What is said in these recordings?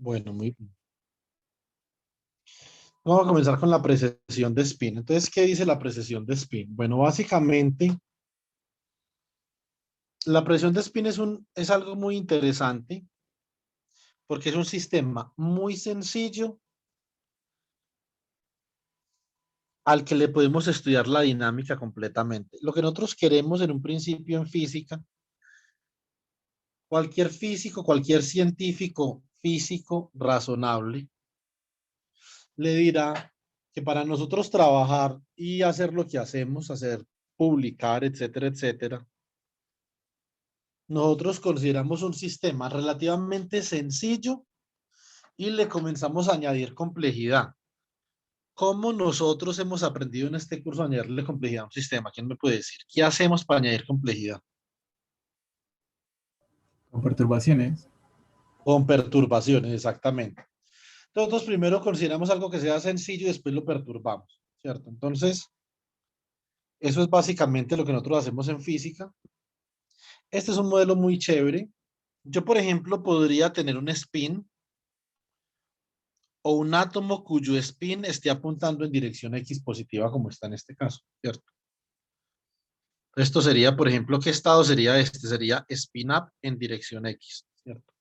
Bueno, muy bien. Vamos a comenzar con la precesión de spin. Entonces, ¿qué dice la precesión de spin? Bueno, básicamente, la precesión de spin es algo muy interesante porque es un sistema muy sencillo al que le podemos estudiar la dinámica completamente. Lo que nosotros queremos en un principio en física, cualquier físico, cualquier científico físico razonable, le dirá que para nosotros trabajar y hacer lo que hacemos, hacer, publicar, etcétera, etcétera, nosotros consideramos un sistema relativamente sencillo y le comenzamos a añadir complejidad. ¿Cómo nosotros hemos aprendido en este curso a añadirle complejidad a un sistema? ¿Quién me puede decir? ¿Qué hacemos para añadir complejidad? Con perturbaciones. Con perturbaciones, exactamente. Nosotros primero consideramos algo que sea sencillo y después lo perturbamos, ¿cierto? Entonces, eso es básicamente lo que nosotros hacemos en física. Este es un modelo muy chévere. Yo, por ejemplo, podría tener un spin o un átomo cuyo spin esté apuntando en dirección X positiva, como está en este caso, ¿cierto? Esto sería, por ejemplo, ¿qué estado sería este? Sería spin up en dirección X, ¿cierto?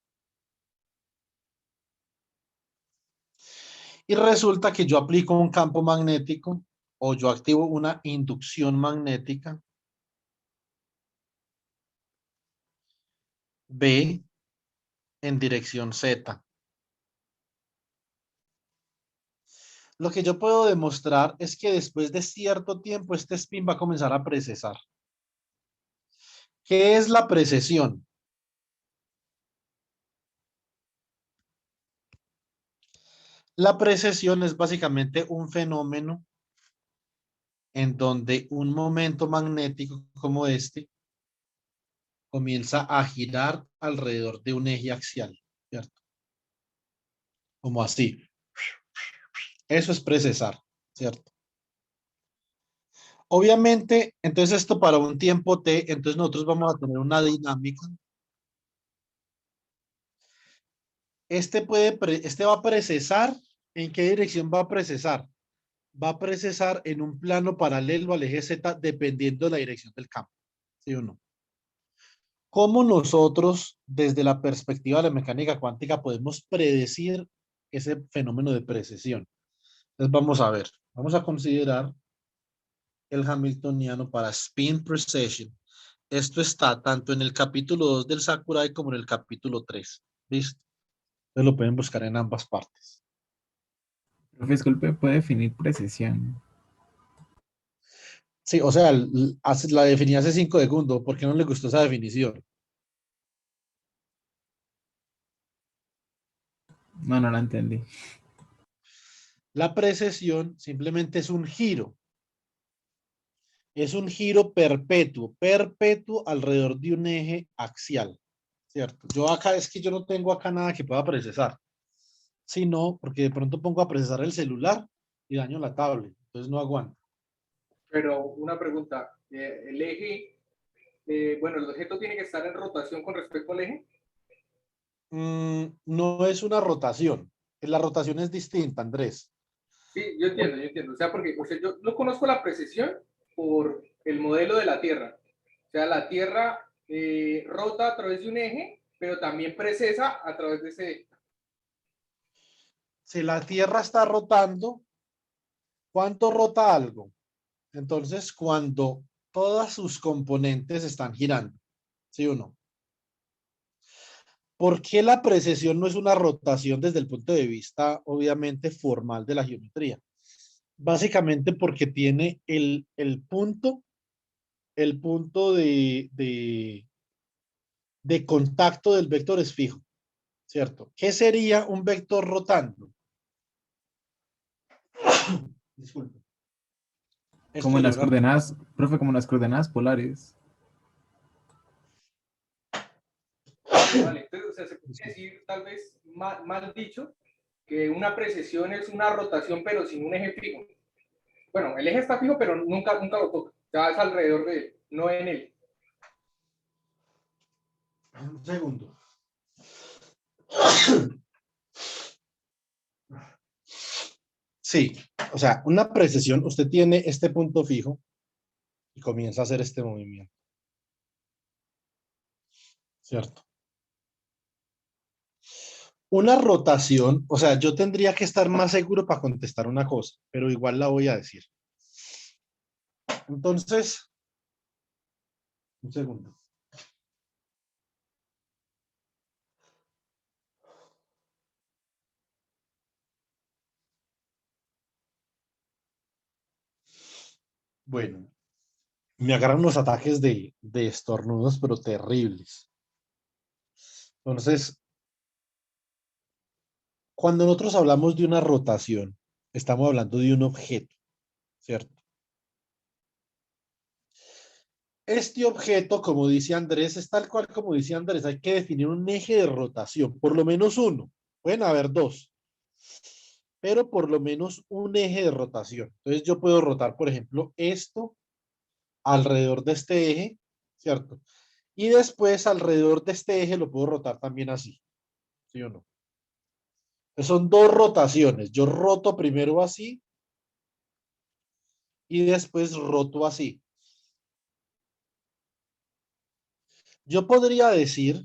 Y resulta que yo aplico un campo magnético o yo activo una inducción magnética B en dirección Z. Lo que yo puedo demostrar es que después de cierto tiempo este spin va a comenzar a precesar. ¿Qué es la precesión? La precesión es básicamente un fenómeno en donde un momento magnético como este comienza a girar alrededor de un eje axial, ¿cierto? Como así. Eso es precesar, ¿cierto? Obviamente, entonces esto para un tiempo t, entonces nosotros vamos a tener una dinámica. Este va a precesar. ¿En qué dirección va a precesar? Va a precesar en un plano paralelo al eje Z dependiendo de la dirección del campo, ¿sí o no? ¿Cómo nosotros, desde la perspectiva de la mecánica cuántica, podemos predecir ese fenómeno de precesión? Entonces vamos a ver, vamos a considerar el hamiltoniano para spin precession. Esto está tanto en el capítulo 2 del Sakurai como en el capítulo 3. ¿Listo? Entonces lo pueden buscar en ambas partes. Profe, disculpe, ¿puede definir precesión? Sí, o sea, la definí hace 5 segundos. ¿Por qué no le gustó esa definición? No, no la entendí. La precesión simplemente es un giro. Es un giro perpetuo, perpetuo alrededor de un eje axial, ¿cierto? Yo acá, es que yo no tengo acá nada que pueda precesar, sino porque de pronto pongo a precesar el celular y daño la tablet, entonces no aguanto. Pero una pregunta, el eje, bueno, el objeto tiene que estar en rotación con respecto al eje. No es una rotación, la rotación es distinta, Andrés. Sí, yo entiendo. O sea, porque yo no conozco la precesión por el modelo de la Tierra. O sea, la Tierra rota a través de un eje, pero también precesa a través de ese eje. Si la Tierra está rotando, ¿cuánto rota algo? Entonces, cuando todas sus componentes están girando, ¿sí o no? ¿Por qué la precesión no es una rotación desde el punto de vista, obviamente, formal de la geometría? Básicamente porque tiene el punto de contacto del vector es fijo, ¿cierto? ¿Qué sería un vector rotando? Disculpe. Esto Como en sería las una... coordenadas, profe, como en las coordenadas polares. Vale, entonces, o sea, se puede decir, tal vez mal dicho, que una precesión es una rotación, pero sin un eje fijo. Bueno, el eje está fijo, pero nunca lo toca. Ya es alrededor de él, no en él. Un segundo. Sí, o sea, una precesión, usted tiene este punto fijo y comienza a hacer este movimiento, ¿cierto? Una rotación, o sea, yo tendría que estar más seguro para contestar una cosa, pero igual la voy a decir. Entonces, un segundo. Bueno, me agarran unos ataques de estornudos, pero terribles. Entonces, cuando nosotros hablamos de una rotación, estamos hablando de un objeto, ¿cierto? Este objeto, como dice Andrés, es tal cual como dice Andrés, hay que definir un eje de rotación, por lo menos uno, pueden haber dos, pero por lo menos un eje de rotación. Entonces yo puedo rotar, por ejemplo, esto alrededor de este eje, ¿cierto? Y después alrededor de este eje lo puedo rotar también así, ¿sí o no? Entonces son dos rotaciones. Yo roto primero así y después roto así. Yo podría decir,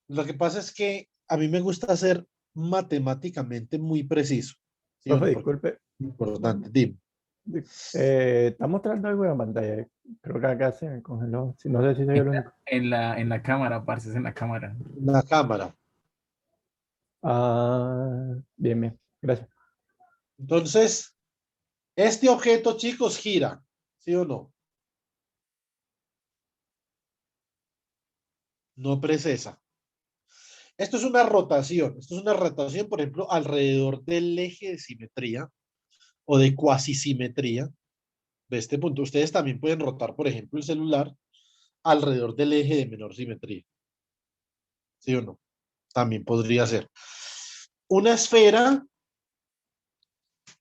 lo que pasa es que a mí me gusta ser matemáticamente muy preciso, ¿sí o Profe, no? Porque disculpe. es importante, dime. Está mostrando algo en la pantalla. Creo que acá se me congeló. No sé si soy el único. En la cámara, parce, es en la cámara. Una cámara. Ah, bien, bien. Gracias. Entonces, este objeto, chicos, gira, ¿sí o no? No precesa. Esto es una rotación. Esto es una rotación, por ejemplo, alrededor del eje de simetría o de cuasisimetría. De este punto, ustedes también pueden rotar, por ejemplo, el celular alrededor del eje de menor simetría. ¿Sí o no? También podría ser. Una esfera,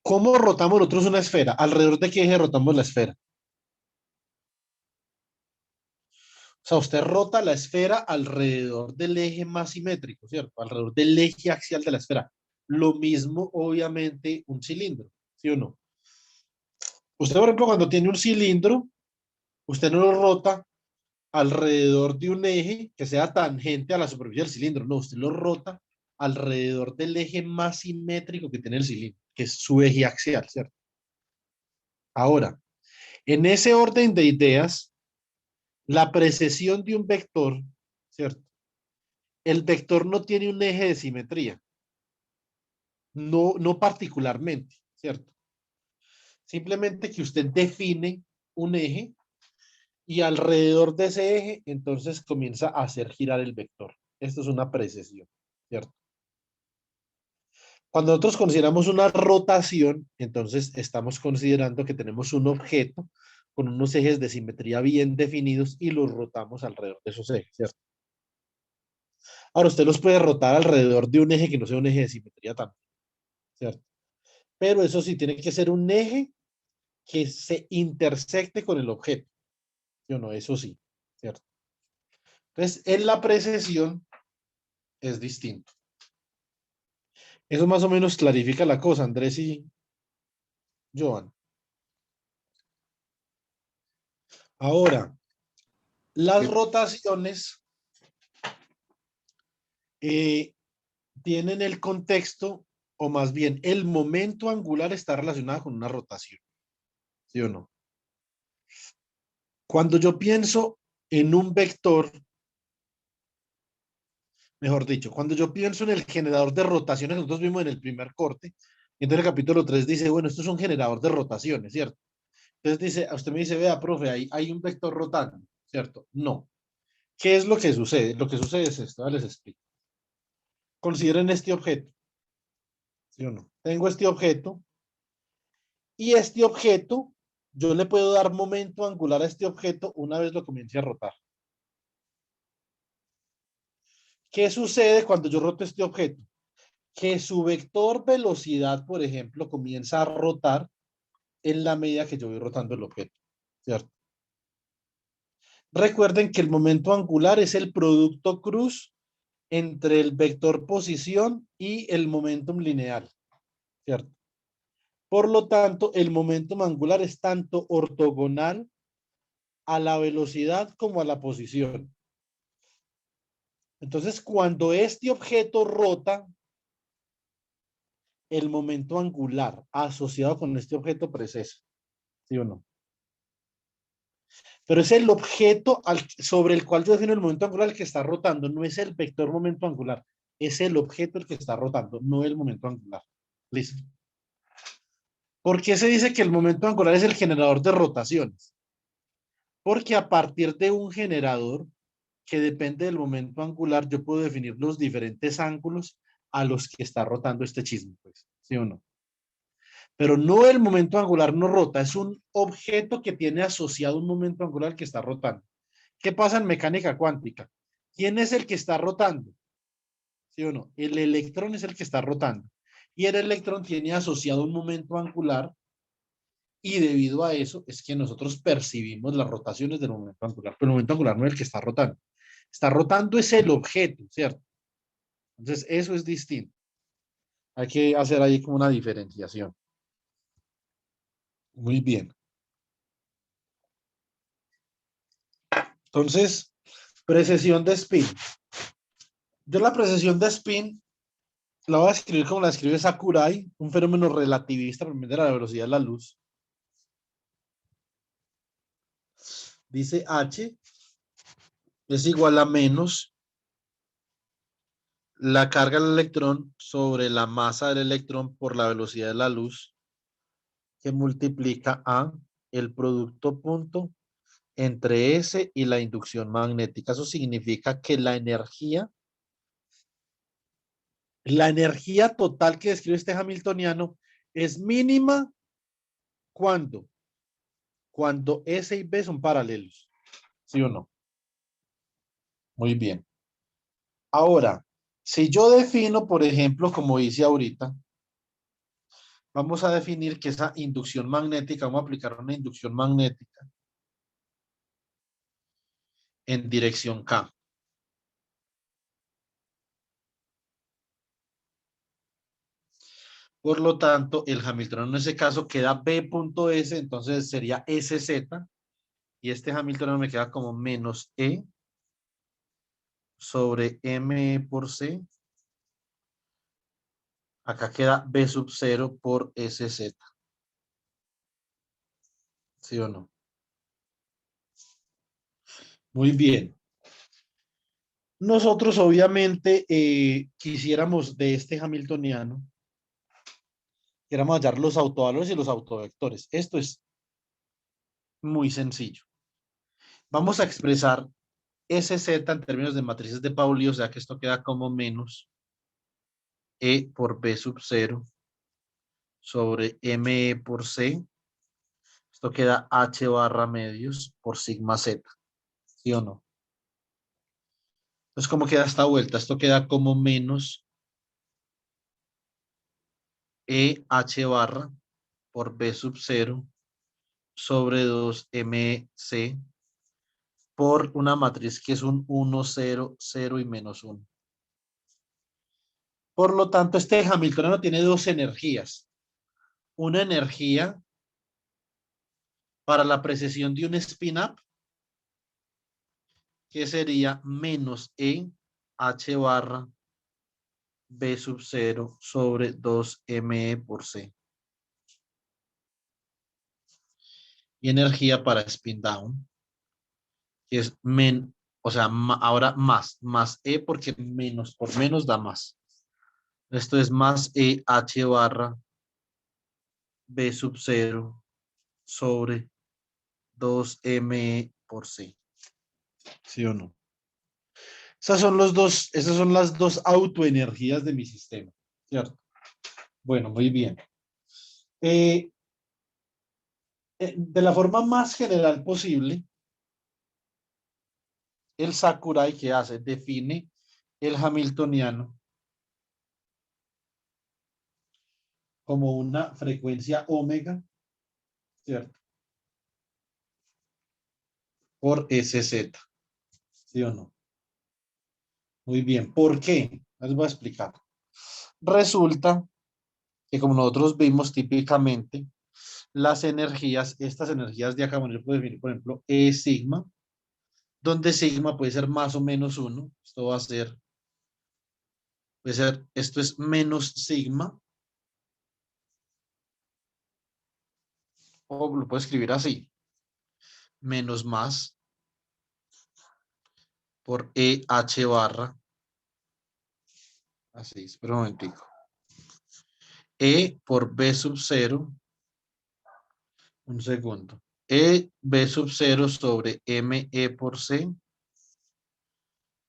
¿cómo rotamos nosotros una esfera? ¿Alrededor de qué eje rotamos la esfera? O sea, usted rota la esfera alrededor del eje más simétrico, ¿cierto? Alrededor del eje axial de la esfera. Lo mismo, obviamente, un cilindro, ¿sí o no? Usted, por ejemplo, cuando tiene un cilindro, usted no lo rota alrededor de un eje que sea tangente a la superficie del cilindro. No, usted lo rota alrededor del eje más simétrico que tiene el cilindro, que es su eje axial, ¿cierto? Ahora, en ese orden de ideas, la precesión de un vector, ¿cierto? El vector no tiene un eje de simetría, no particularmente, ¿cierto? Simplemente que usted define un eje y alrededor de ese eje, entonces comienza a hacer girar el vector. Esto es una precesión, ¿cierto? Cuando nosotros consideramos una rotación, entonces estamos considerando que tenemos un objeto con unos ejes de simetría bien definidos y los rotamos alrededor de esos ejes, ¿cierto? Ahora, usted los puede rotar alrededor de un eje que no sea un eje de simetría también, ¿cierto? Pero eso sí, tiene que ser un eje que se intersecte con el objeto, ¿sí o no? Eso sí, ¿cierto? Entonces, en la precesión es distinto. Eso más o menos clarifica la cosa, Andrés y Joan. Ahora, las rotaciones eh, tienen el contexto, o más bien, el momento angular está relacionado con una rotación, ¿sí o no? Cuando yo pienso en un vector, mejor dicho, cuando yo pienso en el generador de rotaciones, nosotros vimos en el primer corte, entonces el capítulo 3 dice, bueno, esto es un generador de rotaciones, ¿cierto? Entonces dice, usted me dice, vea, profe, hay un vector rotando, ¿cierto? No. ¿Qué es lo que sucede? Lo que sucede es esto, les explico. Consideren este objeto, ¿sí o no? Tengo este objeto y este objeto, yo le puedo dar momento angular a este objeto una vez lo comience a rotar. ¿Qué sucede cuando yo roto este objeto? Que su vector velocidad, por ejemplo, comienza a rotar en la medida que yo voy rotando el objeto, ¿cierto? Recuerden que el momento angular es el producto cruz entre el vector posición y el momentum lineal, ¿cierto? Por lo tanto, el momentum angular es tanto ortogonal a la velocidad como a la posición. Entonces, cuando este objeto rota, el momento angular asociado con este objeto precesa. ¿Sí o no? Pero es el objeto sobre el cual yo defino el momento angular el que está rotando, no es el vector momento angular, es el objeto el que está rotando, no el momento angular. Listo. ¿Por qué se dice que el momento angular es el generador de rotaciones? Porque a partir de un generador que depende del momento angular, yo puedo definir los diferentes ángulos a los que está rotando este chisme, pues, ¿sí o no? Pero no, el momento angular no rota, es un objeto que tiene asociado un momento angular que está rotando. ¿Qué pasa en mecánica cuántica? ¿Quién es el que está rotando? ¿Sí o no? El electrón es el que está rotando. Y el electrón tiene asociado un momento angular y debido a eso es que nosotros percibimos las rotaciones del momento angular. Pero el momento angular no es el que está rotando. Está rotando es el objeto, ¿cierto? Entonces eso es distinto. Hay que hacer ahí como una diferenciación. Muy bien. Entonces, precesión de spin. Yo la precesión de spin la voy a escribir como la escribe Sakurai, un fenómeno relativista por medio de la velocidad de la luz. Dice H es igual a menos la carga del electrón sobre la masa del electrón por la velocidad de la luz, que multiplica a el producto punto entre S y la inducción magnética. Eso significa que la energía total que describe este hamiltoniano es mínima cuando S y B son paralelos. ¿Sí o no? Muy bien. Ahora, si yo defino, por ejemplo, como hice ahorita, vamos a definir que esa inducción magnética, vamos a aplicar una inducción magnética en dirección K. Por lo tanto, el hamiltoniano en ese caso queda B.S, entonces sería SZ, y este hamiltoniano me queda como menos E sobre M por C. Acá queda B sub 0 por SZ. ¿Sí o no? Muy bien. Nosotros obviamente quisiéramos de este hamiltoniano, queramos hallar los autovalores y los autovectores. Esto es muy sencillo. Vamos a expresar SZ en términos de matrices de Pauli, o sea que esto queda como menos E por B sub 0 sobre ME por C. Esto queda H barra medios por sigma Z. ¿Sí o no? Entonces, ¿cómo queda esta vuelta? Esto queda como menos EH barra por B sub 0 sobre 2 MC por una matriz que es un 1, 0, 0 y menos 1. Por lo tanto, este hamiltoniano tiene dos energías. Una energía para la precesión de un spin-up, que sería menos E H barra B sub 0 sobre 2 ME por C. Y energía para spin down, que es o sea, ahora más E porque menos por menos da más. Esto es más E H barra B sub 0 sobre 2 ME por C. ¿Sí o no? Esas son las dos autoenergías de mi sistema, ¿cierto? Bueno, muy bien. De la forma más general posible, el Sakurai, ¿qué hace? Define el hamiltoniano como una frecuencia omega, ¿cierto? Por SZ, ¿sí o no? Muy bien. ¿Por qué? Les voy a explicar. Resulta que como nosotros vimos típicamente, las energías, estas energías de acá, bueno, yo puedo definir, por ejemplo, E sigma, donde sigma puede ser más o menos 1. Esto va a ser, puede ser, esto es menos sigma, o lo puedo escribir así, menos más por EH barra, así, espera un momentico. E por B sub 0, un segundo. E B sub 0 sobre ME por C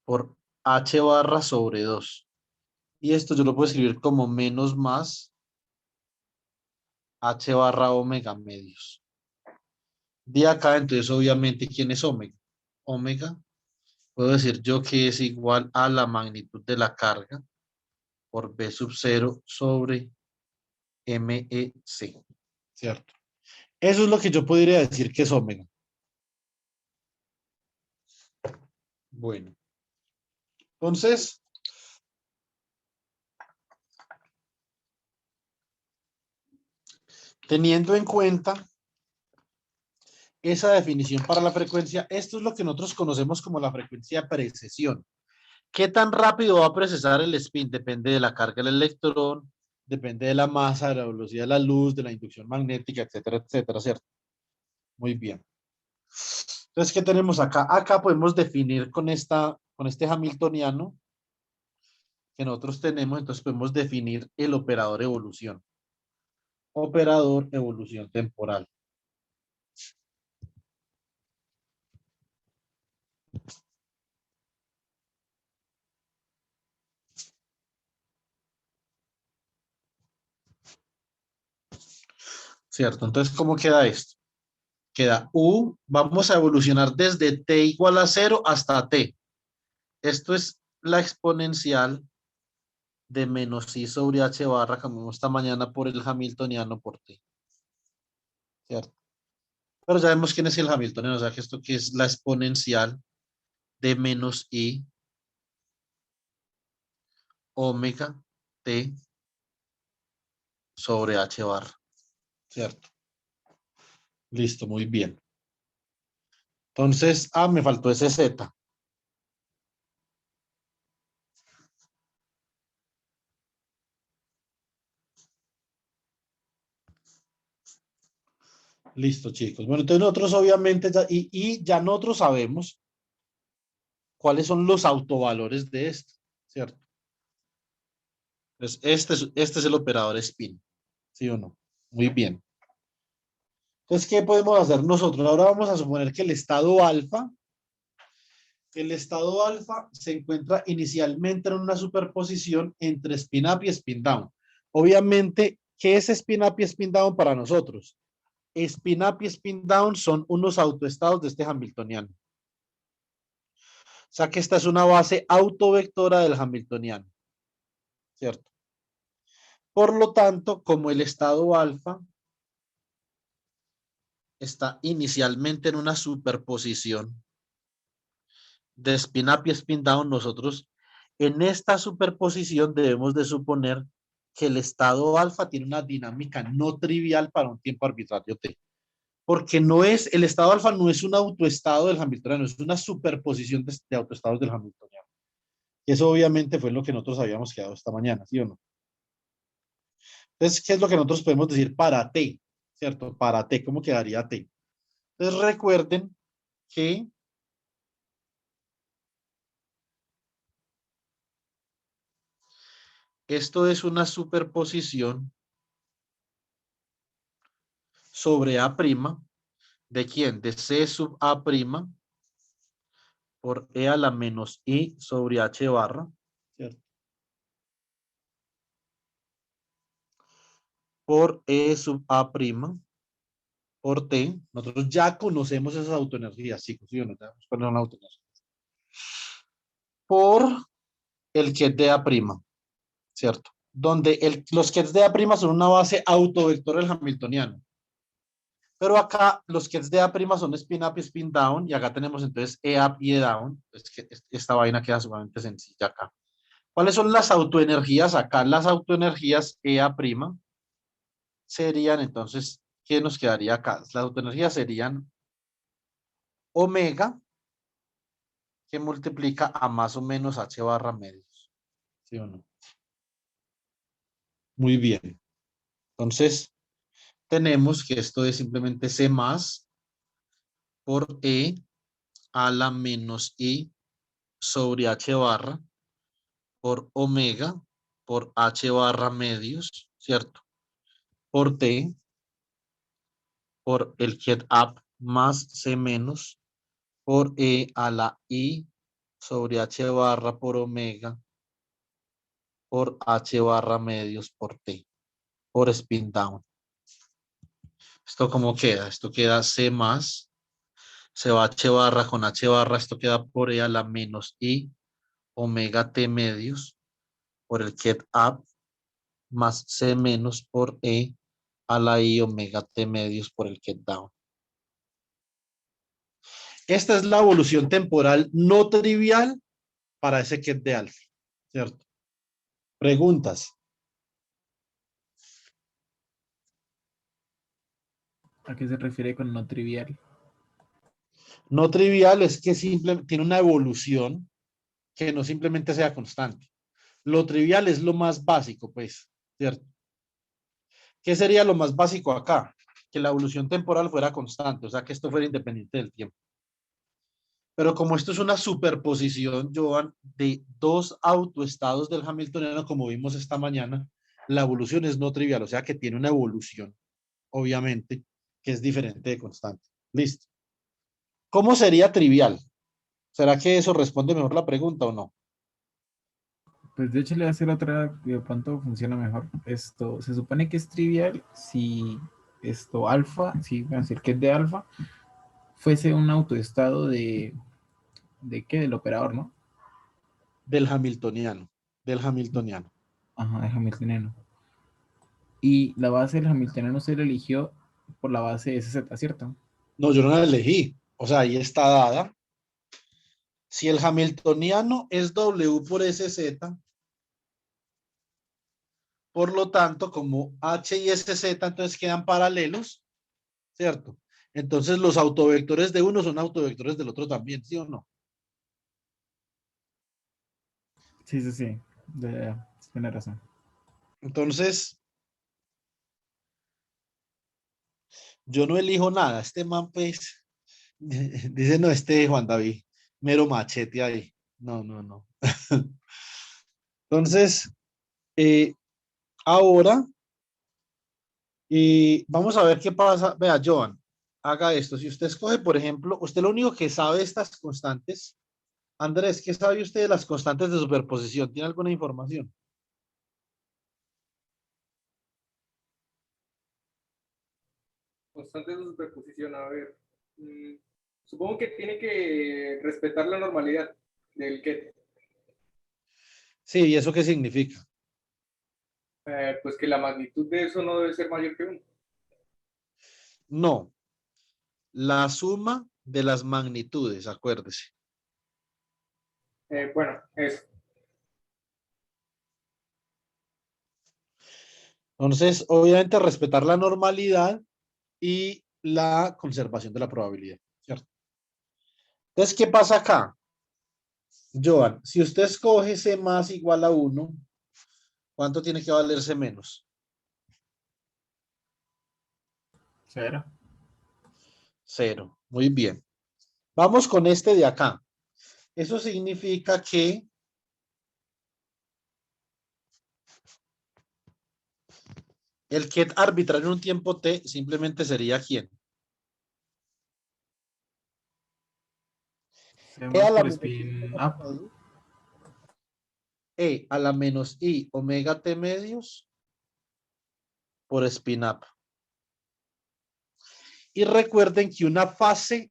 por H barra sobre 2. Y esto yo lo puedo escribir como menos más H barra omega medios. De acá, entonces, obviamente, ¿quién es omega? Omega, puedo decir yo que es igual a la magnitud de la carga por B sub 0 sobre MEC. ¿Cierto? Eso es lo que yo podría decir que es omega. Bueno. Entonces, teniendo en cuenta esa definición para la frecuencia, esto es lo que nosotros conocemos como la frecuencia de precesión. ¿Qué tan rápido va a procesar el spin? Depende de la carga del electrón, depende de la masa, de la velocidad de la luz, de la inducción magnética, etcétera, etcétera, ¿cierto? Muy bien. Entonces, ¿qué tenemos acá? Acá podemos definir con este hamiltoniano que nosotros tenemos, entonces podemos definir el operador evolución. Operador evolución temporal. ¿Cierto? Entonces, ¿cómo queda esto? Queda U, vamos a evolucionar desde t igual a 0 hasta t. Esto es la exponencial de menos i sobre h barra, que vimos esta mañana por el hamiltoniano por t. ¿Cierto? Pero ya vemos quién es el hamiltoniano, o sea que esto que es la exponencial de menos i omega t sobre h barra. ¿Cierto? Listo, muy bien. Entonces, me faltó ese z. Listo, chicos. Bueno, entonces nosotros obviamente, y ya nosotros sabemos cuáles son los autovalores de esto, ¿cierto? Entonces, este es el operador spin, ¿sí o no? Muy bien. Entonces, ¿qué podemos hacer nosotros? Ahora vamos a suponer que el estado alfa se encuentra inicialmente en una superposición entre spin up y spin down. Obviamente, ¿qué es spin up y spin down para nosotros? Spin up y spin down son unos autoestados de este hamiltoniano. O sea que esta es una base autovectora del hamiltoniano, ¿cierto? Por lo tanto, como el estado alfa está inicialmente en una superposición de spin up y spin down, nosotros en esta superposición debemos de suponer que el estado alfa tiene una dinámica no trivial para un tiempo arbitrario t. Porque el estado alfa no es un autoestado del hamiltoniano, es una superposición de autoestados del hamiltoniano. Y eso obviamente fue lo que nosotros habíamos quedado esta mañana, ¿sí o no? Entonces, ¿qué es lo que nosotros podemos decir para t? ¿Cierto? Para t, ¿cómo quedaría t? Entonces, recuerden que esto es una superposición sobre A'. ¿De quién? De C sub A' por E a la menos I sobre H barra. ¿Cierto? Por E sub A' por T. Nosotros ya conocemos esas autoenergías, chicos. ¿Sí o no? ¿Cuáles son las autoenergías? Por el ket de A'. ¿Cierto? Donde los kets de A' son una base autovector del hamiltoniano. Pero acá los kets de A' son spin up y spin down, y acá tenemos entonces E up y E down. Es que esta vaina queda sumamente sencilla acá. ¿Cuáles son las autoenergías acá? Las autoenergías EA', serían entonces, ¿qué nos quedaría acá? Las autoenergías serían omega, que multiplica a más o menos h barra medios. ¿Sí o no? Muy bien. Entonces, tenemos que esto es simplemente C más por E a la menos I sobre H barra por omega por H barra medios, ¿cierto? Por T por el get up más C menos por E a la I sobre H barra por omega por H barra medios por T por spin down. ¿Esto cómo queda? Esto queda C más, se va H barra con H barra, esto queda por E a la menos I omega T medios por el get up más C menos por E a la I omega T medios por el get down. Esta es la evolución temporal no trivial para ese get de alfa, ¿cierto? Preguntas. ¿A qué se refiere con no trivial? No trivial es que simplemente tiene una evolución que no simplemente sea constante. Lo trivial es lo más básico, pues, ¿cierto? ¿Qué sería lo más básico acá? Que la evolución temporal fuera constante, o sea, que esto fuera independiente del tiempo. Pero como esto es una superposición, Joan, de dos autoestados del Hamiltoniano, como vimos esta mañana, la evolución es no trivial, o sea que tiene una evolución, obviamente, que es diferente de constante. Listo. ¿Cómo sería trivial? ¿Será que eso responde mejor la pregunta o no? Pues de hecho le voy a hacer otra que de pronto funciona mejor. Esto se supone que es trivial si esto alfa, si vamos a decir que es de alfa, fuese un autoestado ¿de qué? Del operador, ¿no? Del Hamiltoniano, del Hamiltoniano. Ajá, de Hamiltoniano. Y la base del Hamiltoniano se la eligió por la base de SZ, ¿cierto? No, yo no la elegí. O sea, ahí está dada. Si el Hamiltoniano es W por SZ, por lo tanto, como H y SZ entonces quedan paralelos, ¿cierto? Entonces los autovectores de uno son autovectores del otro también, ¿sí o no? Sí, sí, sí. Tiene razón. Entonces, yo no elijo nada. Este man, pues, dice, no, este Juan David, mero machete ahí. No, no, no. Entonces, eh, ahora, vamos a ver qué pasa. Vea, Joan, haga esto. Si usted escoge, por ejemplo, usted lo único que sabe de estas constantes. Andrés, ¿qué sabe usted de las constantes de superposición? ¿Tiene alguna información? Constantes de superposición, a ver. Supongo que tiene que respetar la normalidad del get. Sí, ¿y eso qué significa? Pues que la magnitud de eso no debe ser mayor que 1. No, la suma de las magnitudes, acuérdese. Bueno, eso. Entonces, obviamente, respetar la normalidad y la conservación de la probabilidad, ¿cierto? Entonces, ¿qué pasa acá? Joan, si usted escoge C más igual a 1, ¿cuánto tiene que valerse menos? 0. 0. Muy bien. Vamos con este de acá. Eso significa que el ket arbitrario en un tiempo t simplemente sería ¿quién? Se E a más la por menos spin up. E a la menos I omega t medios por spin up. Y recuerden que una fase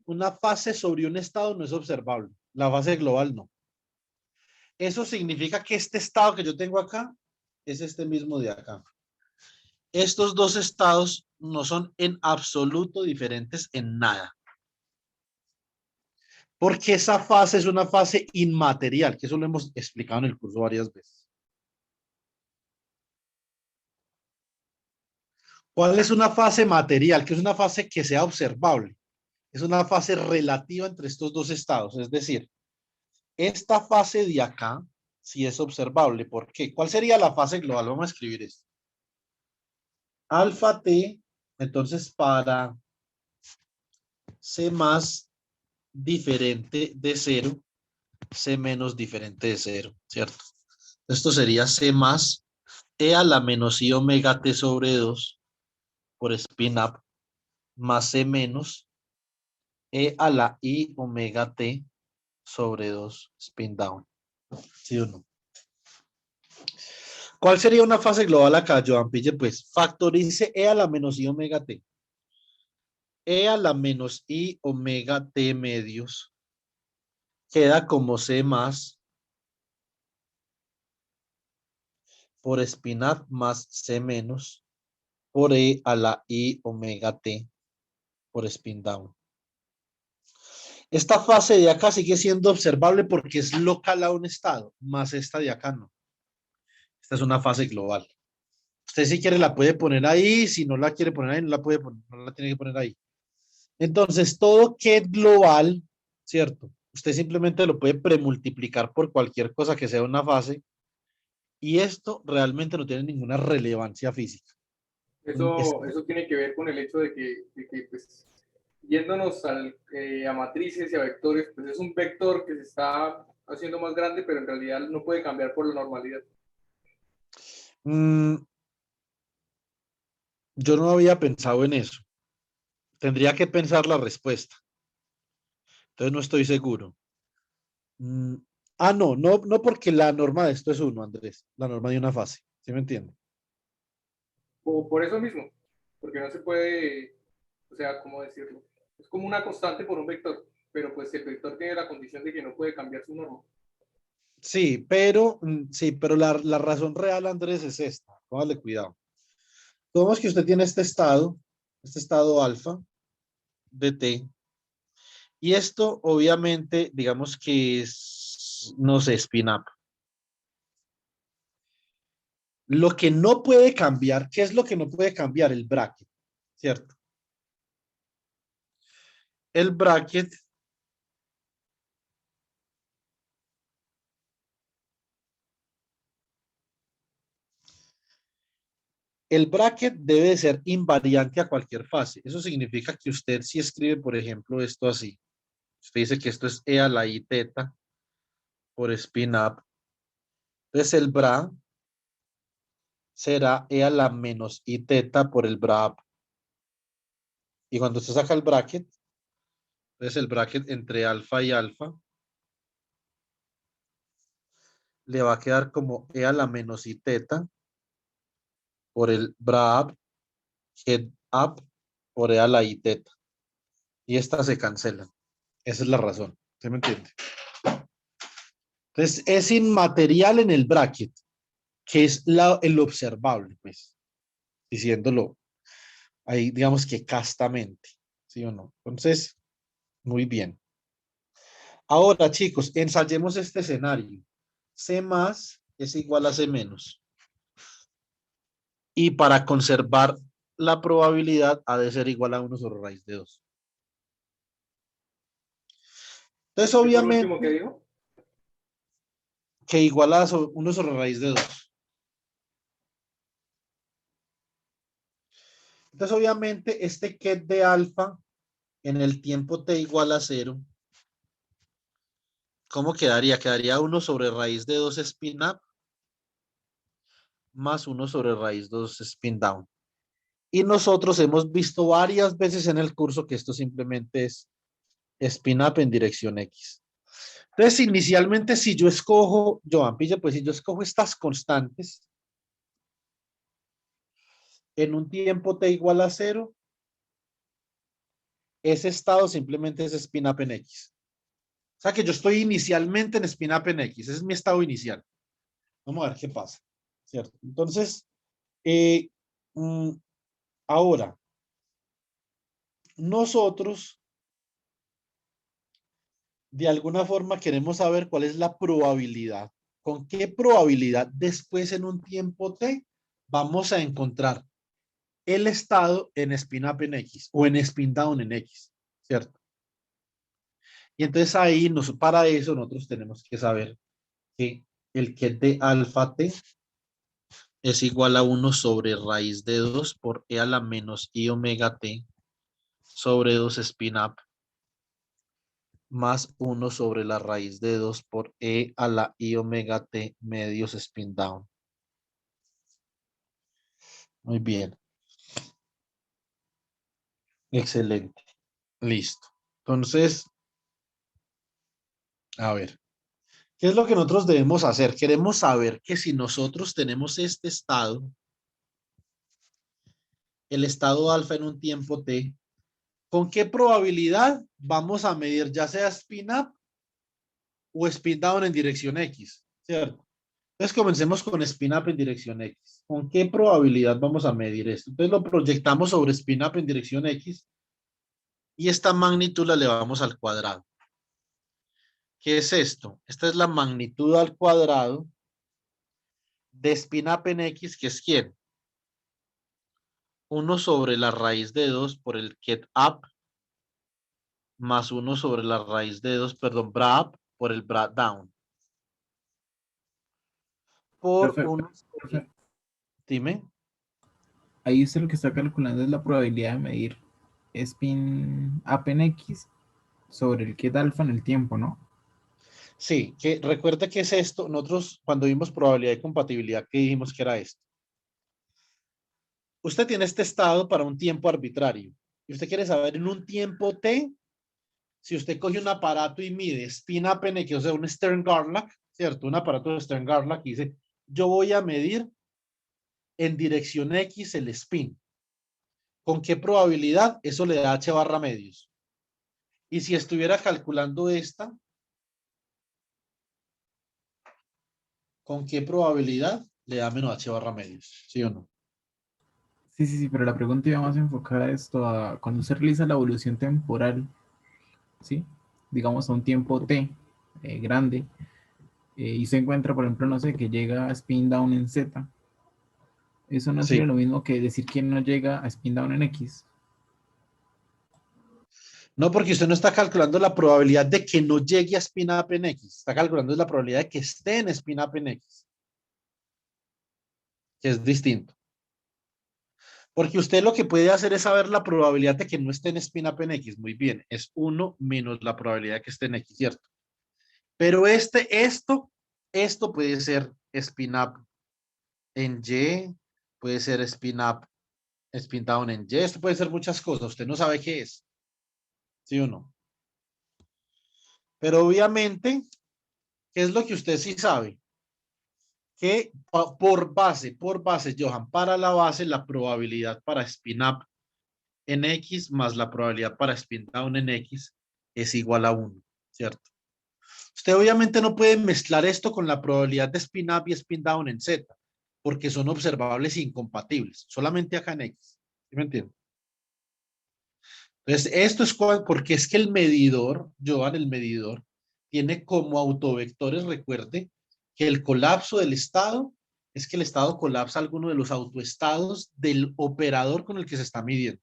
sobre un estado no es observable. La fase global no. Eso significa que este estado que yo tengo acá es este mismo de acá. Estos dos estados no son en absoluto diferentes en nada. Porque esa fase es una fase inmaterial, que eso lo hemos explicado en el curso varias veces. ¿Cuál es una fase material? Que es una fase que sea observable. Es una fase relativa entre estos dos estados. Es decir, esta fase de acá sí es observable. ¿Por qué? ¿Cuál sería la fase global? Vamos a escribir esto. Alfa T, entonces para C más diferente de 0, C menos diferente de 0, ¿cierto? Esto sería C más E a la menos I omega T sobre 2 por spin up más C menos E a la I omega T sobre 2 spin down. ¿Sí o no? ¿Cuál sería una fase global acá, Joan? Pille, pues, factorice E a la menos I omega T. E a la menos I omega T medios queda como C más por spin up más C menos por E a la I omega T por spin down. Esta fase de acá sigue siendo observable porque es local a un estado, más esta de acá no. Esta es una fase global. Usted si quiere la puede poner ahí, si no la quiere poner ahí, no la puede poner, no la tiene que poner ahí. Entonces, todo que es global, ¿cierto? Usted simplemente lo puede premultiplicar por cualquier cosa que sea una fase y esto realmente no tiene ninguna relevancia física. Eso tiene que ver con el hecho de que pues, yéndonos a matrices y a vectores, pues es un vector que se está haciendo más grande, pero en realidad no puede cambiar por la normalidad. Yo no había pensado en eso. Tendría que pensar la respuesta. Entonces no estoy seguro. No porque la norma de esto es 1, Andrés. La norma de una fase. ¿Sí me entiende? O por eso mismo, porque no se puede, o sea, ¿cómo decirlo? Es como una constante por un vector, pero pues el vector tiene la condición de que no puede cambiar su norma. Sí, pero la razón real, Andrés, es esta. Póngale cuidado. Tomamos que usted tiene este estado alfa de T. Y esto, obviamente, digamos que es, no sé, spin up. Lo que no puede cambiar, ¿qué es lo que no puede cambiar? El bracket, ¿cierto? El bracket debe de ser invariante a cualquier fase. Eso significa que usted si escribe, por ejemplo, esto así. Usted dice que esto es E a la I teta por spin up. Entonces el bra será E a la menos I teta por el bra up. Y cuando usted saca el bracket, entonces el bracket entre alfa y alfa le va a quedar como E a la menos I teta por el bra up, head up por E a la I teta. Y esta se cancela. Esa es la razón. ¿Se me entiende? Entonces es inmaterial en el bracket, que es el observable, pues, diciéndolo ahí, digamos que castamente, ¿sí o no? Entonces, muy bien. Ahora, chicos, ensayemos este escenario. C más es igual a C menos. Y para conservar la probabilidad ha de ser igual a 1 sobre raíz de 2. Entonces, ¿Qué fue lo último que obviamente, dijo? que igual a 1 sobre raíz de 2. Entonces, obviamente, este ket de alfa en el tiempo t igual a 0, ¿cómo quedaría? Quedaría 1 sobre raíz de 2 spin up más 1 sobre raíz de 2 spin down. Y nosotros hemos visto varias veces en el curso que esto simplemente es spin up en dirección X. Entonces, inicialmente, si yo escojo, Joan Pilla, pues si yo escojo estas constantes en un tiempo t igual a 0, ese estado simplemente es spin up en X. O sea que yo estoy inicialmente en spin up en X. Ese es mi estado inicial. Vamos a ver qué pasa. ¿Cierto? Entonces, eh, ahora, nosotros de alguna forma queremos saber cuál es la probabilidad. ¿Con qué probabilidad después en un tiempo t vamos a encontrar el estado en spin up en X o en spin down en X, ¿cierto? Y entonces ahí, para eso nosotros tenemos que saber que el que de alfa t es igual a 1 sobre raíz de 2 por e a la menos i omega t sobre 2 spin up más 1 sobre la raíz de 2 por e a la i omega t medios spin down. Muy bien. Excelente. Listo. Entonces, a ver, ¿qué es lo que nosotros debemos hacer? Queremos saber que si nosotros tenemos este estado, el estado alfa en un tiempo t, ¿con qué probabilidad vamos a medir ya sea spin up o spin down en dirección X? ¿Cierto? Entonces comencemos con spin up en dirección X. ¿Con qué probabilidad vamos a medir esto? Entonces lo proyectamos sobre spin up en dirección X y esta magnitud la elevamos al cuadrado. ¿Qué es esto? Esta es la magnitud al cuadrado de spin up en X, que es ¿quién? 1 sobre la raíz de 2 por el get up más 1 sobre la raíz de 2, perdón, bra up por el bra down. Por Profe, 1, profe, dime. ahí usted lo que está calculando es la probabilidad de medir spin up en X sobre el que da alfa en el tiempo, ¿no? Sí, que recuerde que es esto. Nosotros cuando vimos probabilidad de compatibilidad, ¿qué dijimos que era esto? Usted tiene este estado para un tiempo arbitrario y usted quiere saber en un tiempo t, si usted coge un aparato y mide spin up en X, o sea, un Stern-Garlock, ¿cierto? Un aparato de Stern-Garlock y dice, yo voy a medir en dirección X el spin. ¿Con qué probabilidad? Eso le da h barra medios. Y si estuviera calculando esta, ¿con qué probabilidad le da menos h barra medios? ¿Sí o no? Sí, sí, sí, pero la pregunta iba más enfocada a esto, a cuando se realiza la evolución temporal, ¿sí? Digamos a un tiempo t grande, y se encuentra, por ejemplo, no sé, que llega a spin down en z, eso no sería Sí. lo mismo que decir que no llega a spin down en x. No, porque usted no está calculando la probabilidad de que no llegue a spin up en X. Está calculando la probabilidad de que esté en spin up en X, que es distinto. Porque usted lo que puede hacer es saber la probabilidad de que no esté en spin up en X. Muy bien, es 1 menos la probabilidad de que esté en X, ¿cierto? Pero esto puede ser spin up en Y, puede ser spin up, spin down en Y, esto puede ser muchas cosas. Usted no sabe qué es, ¿sí o no? Pero obviamente, ¿qué es lo que usted sí sabe? Que por base, Johan, para la base, la probabilidad para spin up en X más la probabilidad para spin down en X es igual a 1, ¿cierto? Usted obviamente no puede mezclar esto con la probabilidad de spin up y spin down en Z, porque son observables incompatibles, solamente acá en X. ¿Sí me entiende? Entonces, esto es porque es que el medidor, Johan, el medidor, tiene como autovectores, recuerde, que el colapso del estado es que el estado colapsa alguno de los autoestados del operador con el que se está midiendo.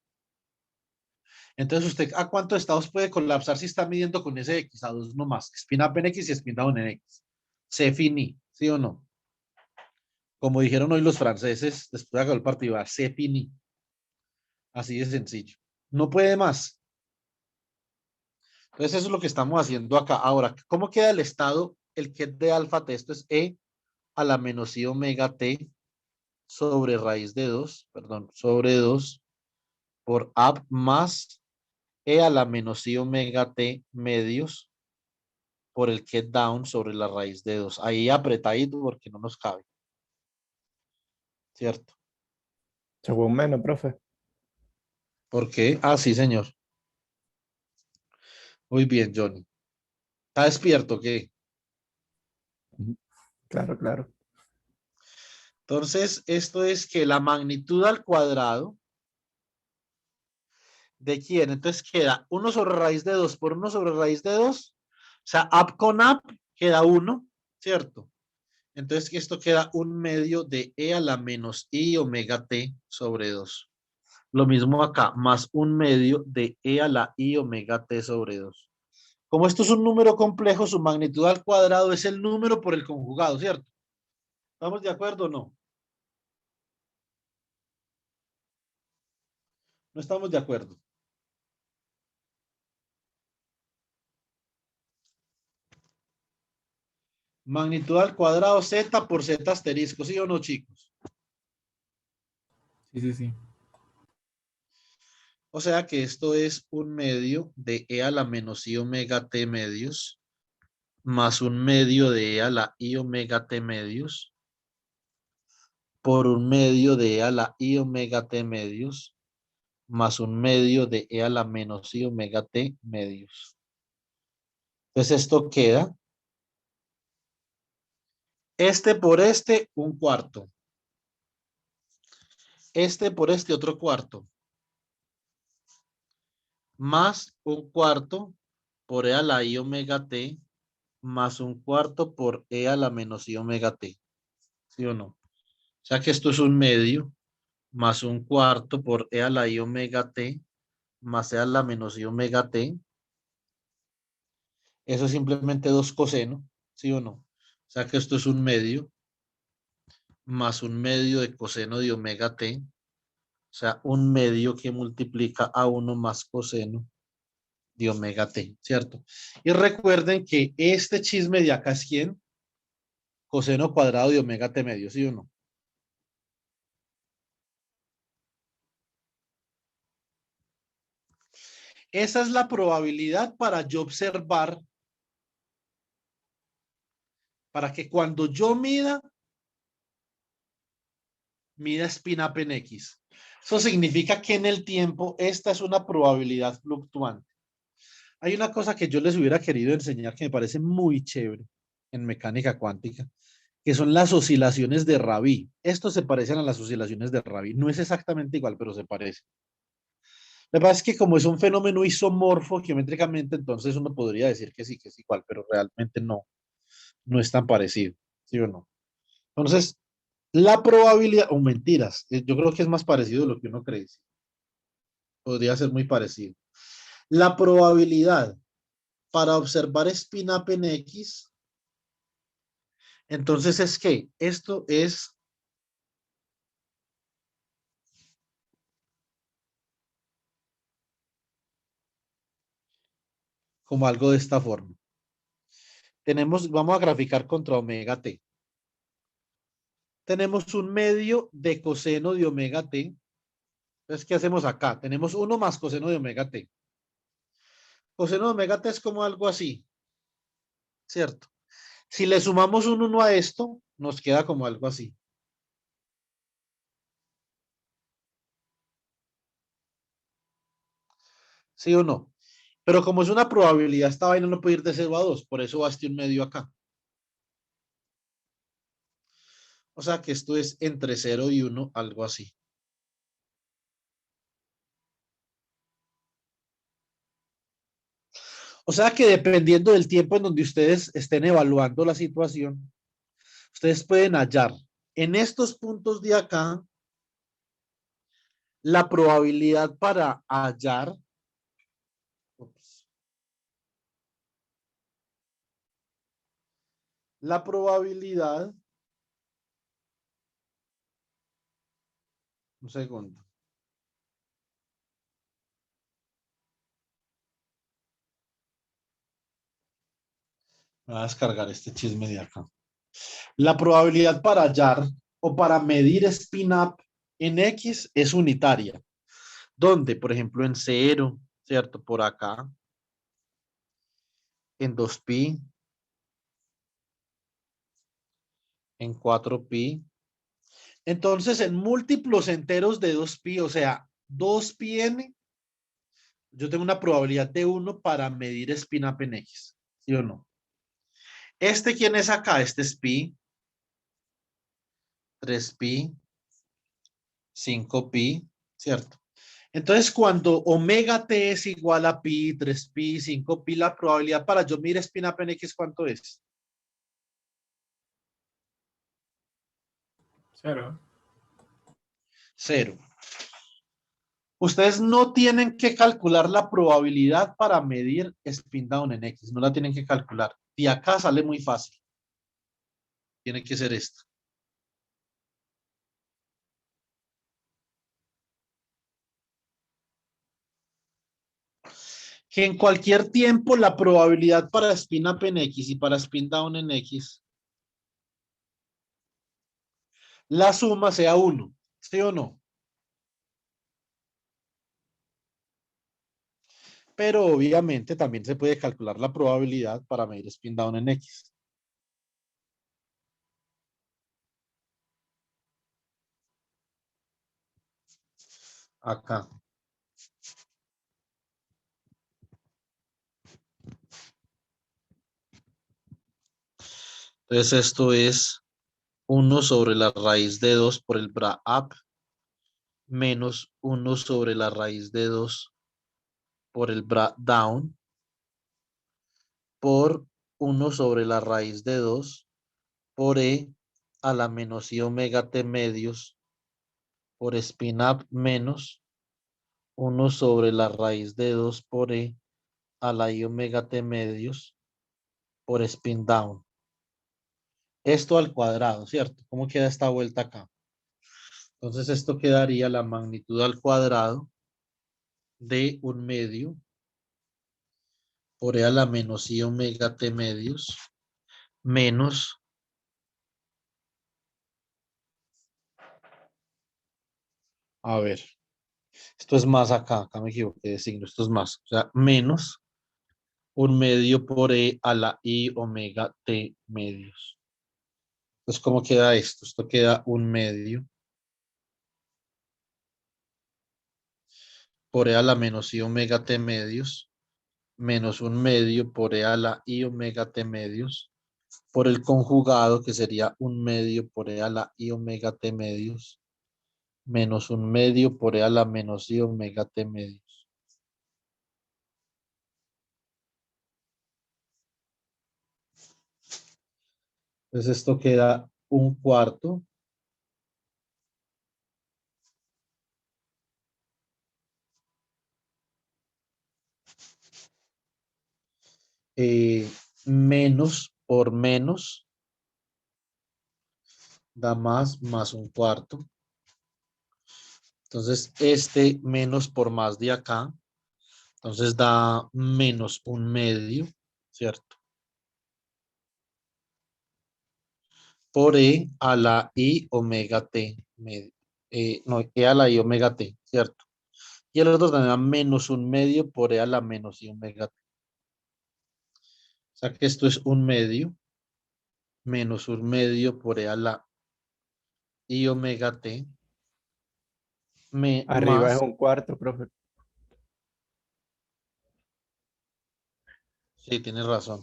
Entonces, ¿usted a cuántos estados puede colapsar si está midiendo con ese X? A dos nomás. Spin up en X y spin down en X. Se finí, ¿sí o no? Como dijeron hoy los franceses, después de acabar el partido, se finí. Así de sencillo. No puede más. Entonces, eso es lo que estamos haciendo acá. Ahora, ¿cómo queda el estado? El que de alfa t, esto es e a la menos i omega t sobre raíz de 2, perdón, sobre 2 por ab más e a la menos i omega t medios por el get down sobre la raíz de 2. Ahí apretadito porque no nos cabe. ¿Cierto? Según menos, profe. ¿Por qué? Ah, sí, señor. Muy bien, Johnny. ¿Está despierto o qué? Ujú. Claro, claro. Entonces, esto es que la magnitud al cuadrado de quién. Entonces queda 1 sobre raíz de 2 por 1 sobre raíz de 2. O sea, up con up queda 1, ¿cierto? Entonces esto queda 1 medio de e a la menos i omega t sobre 2. Lo mismo acá, más 1/2 de e a la i omega t sobre 2. Como esto es un número complejo, su magnitud al cuadrado es el número por el conjugado, ¿cierto? ¿Estamos de acuerdo o no? No estamos de acuerdo. Magnitud al cuadrado z por z asterisco, ¿sí o no, chicos? Sí, sí, sí. O sea que esto es 1/2 de e a la menos i omega t medios más 1/2 de e a la i omega t medios por 1/2 de e a la i omega t medios más 1/2 de e a la menos i omega t medios. Entonces esto queda este por este, 1/4. Este por este, otro cuarto. Más 1/4 por e a la i omega t más 1/4 por e a la menos i omega t. ¿Sí o no? O sea que esto es 1/2 más 1/4 por e a la i omega t más e a la menos i omega t. Eso es simplemente 2 coseno, ¿sí o no? O sea que esto es 1/2 más 1/2 de coseno de omega t. O sea, 1/2 que multiplica a 1 más coseno de omega t, ¿cierto? Y recuerden que este chisme de acá es ¿quién? Coseno cuadrado de omega t medio, ¿sí o no? Esa es la probabilidad para yo observar, para que cuando yo mida spin-up en X. Eso significa que en el tiempo esta es una probabilidad fluctuante. Hay una cosa que yo les hubiera querido enseñar que me parece muy chévere en mecánica cuántica, que son las oscilaciones de Rabi. Estos se parecen a las oscilaciones de Rabi. No es exactamente igual, pero se parece. La verdad es que como es un fenómeno isomorfo geométricamente, entonces uno podría decir que sí, que es igual, pero realmente no, no es tan parecido, ¿sí o no? Entonces, la probabilidad, o mentiras, yo creo que es más parecido de lo que uno cree. Sí. Podría ser muy parecido. La probabilidad para observar spin-up en X, entonces es que esto es como algo de esta forma. Tenemos, vamos a graficar contra omega t. Tenemos 1/2 de coseno de omega t. Entonces, ¿qué hacemos acá? Tenemos 1 más coseno de omega t. Coseno de omega t es como algo así, ¿cierto? Si le sumamos un 1 a esto, nos queda como algo así. ¿Sí o no? Pero como es una probabilidad, esta vaina no puede ir de 0 a 2, por eso va este 1/2 acá. O sea que esto es entre 0 y 1, algo así. O sea que dependiendo del tiempo en donde ustedes estén evaluando la situación, ustedes pueden hallar en estos puntos de acá la probabilidad para hallar, la probabilidad, un segundo. Me voy a descargar este chisme de acá. La probabilidad para hallar o para medir spin-up en X es unitaria. ¿Dónde? Por ejemplo, en 0, ¿cierto? Por acá. En 2pi. En 4pi. Entonces, en múltiplos enteros de 2pi, o sea, 2πn, yo tengo una probabilidad de 1 para medir spin-up en X. ¿Sí o no? ¿Este quién es acá? Este es pi. 3pi. 5pi, ¿cierto? Entonces, cuando omega t es igual a pi, 3pi, 5pi, la probabilidad para yo medir spin-up en X, ¿cuánto es? 0. 0. Ustedes no tienen que calcular la probabilidad para medir spin down en X, no la tienen que calcular. Y acá sale muy fácil. Tiene que ser esto. Que en cualquier tiempo la probabilidad para spin up en X y para spin down en X, la suma sea 1, ¿sí o no? Pero obviamente también se puede calcular la probabilidad para medir spin down en X. Acá. Entonces esto es 1 sobre la raíz de 2 por el bra up menos 1 sobre la raíz de 2 por el bra down por 1 sobre la raíz de 2 por e a la menos i omega t medios por spin up menos 1 sobre la raíz de 2 por e a la i omega t medios por spin down. Esto al cuadrado, ¿cierto? ¿Cómo queda esta vuelta acá? Entonces esto quedaría la magnitud al cuadrado de 1/2 por e a la menos i omega t medios menos, a ver, esto es más acá me equivoqué de signo, esto es más, o sea, menos 1/2 por e a la i omega t medios. Entonces, ¿cómo queda esto? Esto queda 1/2 por e a la menos i omega t medios menos 1/2 por e a la i omega t medios por el conjugado que sería 1/2 por e a la i omega t medios menos 1/2 por e a la menos i omega t medios. Entonces esto queda 1/4 menos por menos da más 1/4. Entonces este menos por más de acá, entonces da menos 1/2, ¿cierto? Por e a la i omega t, no, e a la i omega t, ¿cierto? Y el otro también da menos 1/2 por e a la menos i omega t. O sea que esto es 1/2 menos 1/2 por e a la i omega t Arriba es más, un cuarto, profe. sí, tienes razón.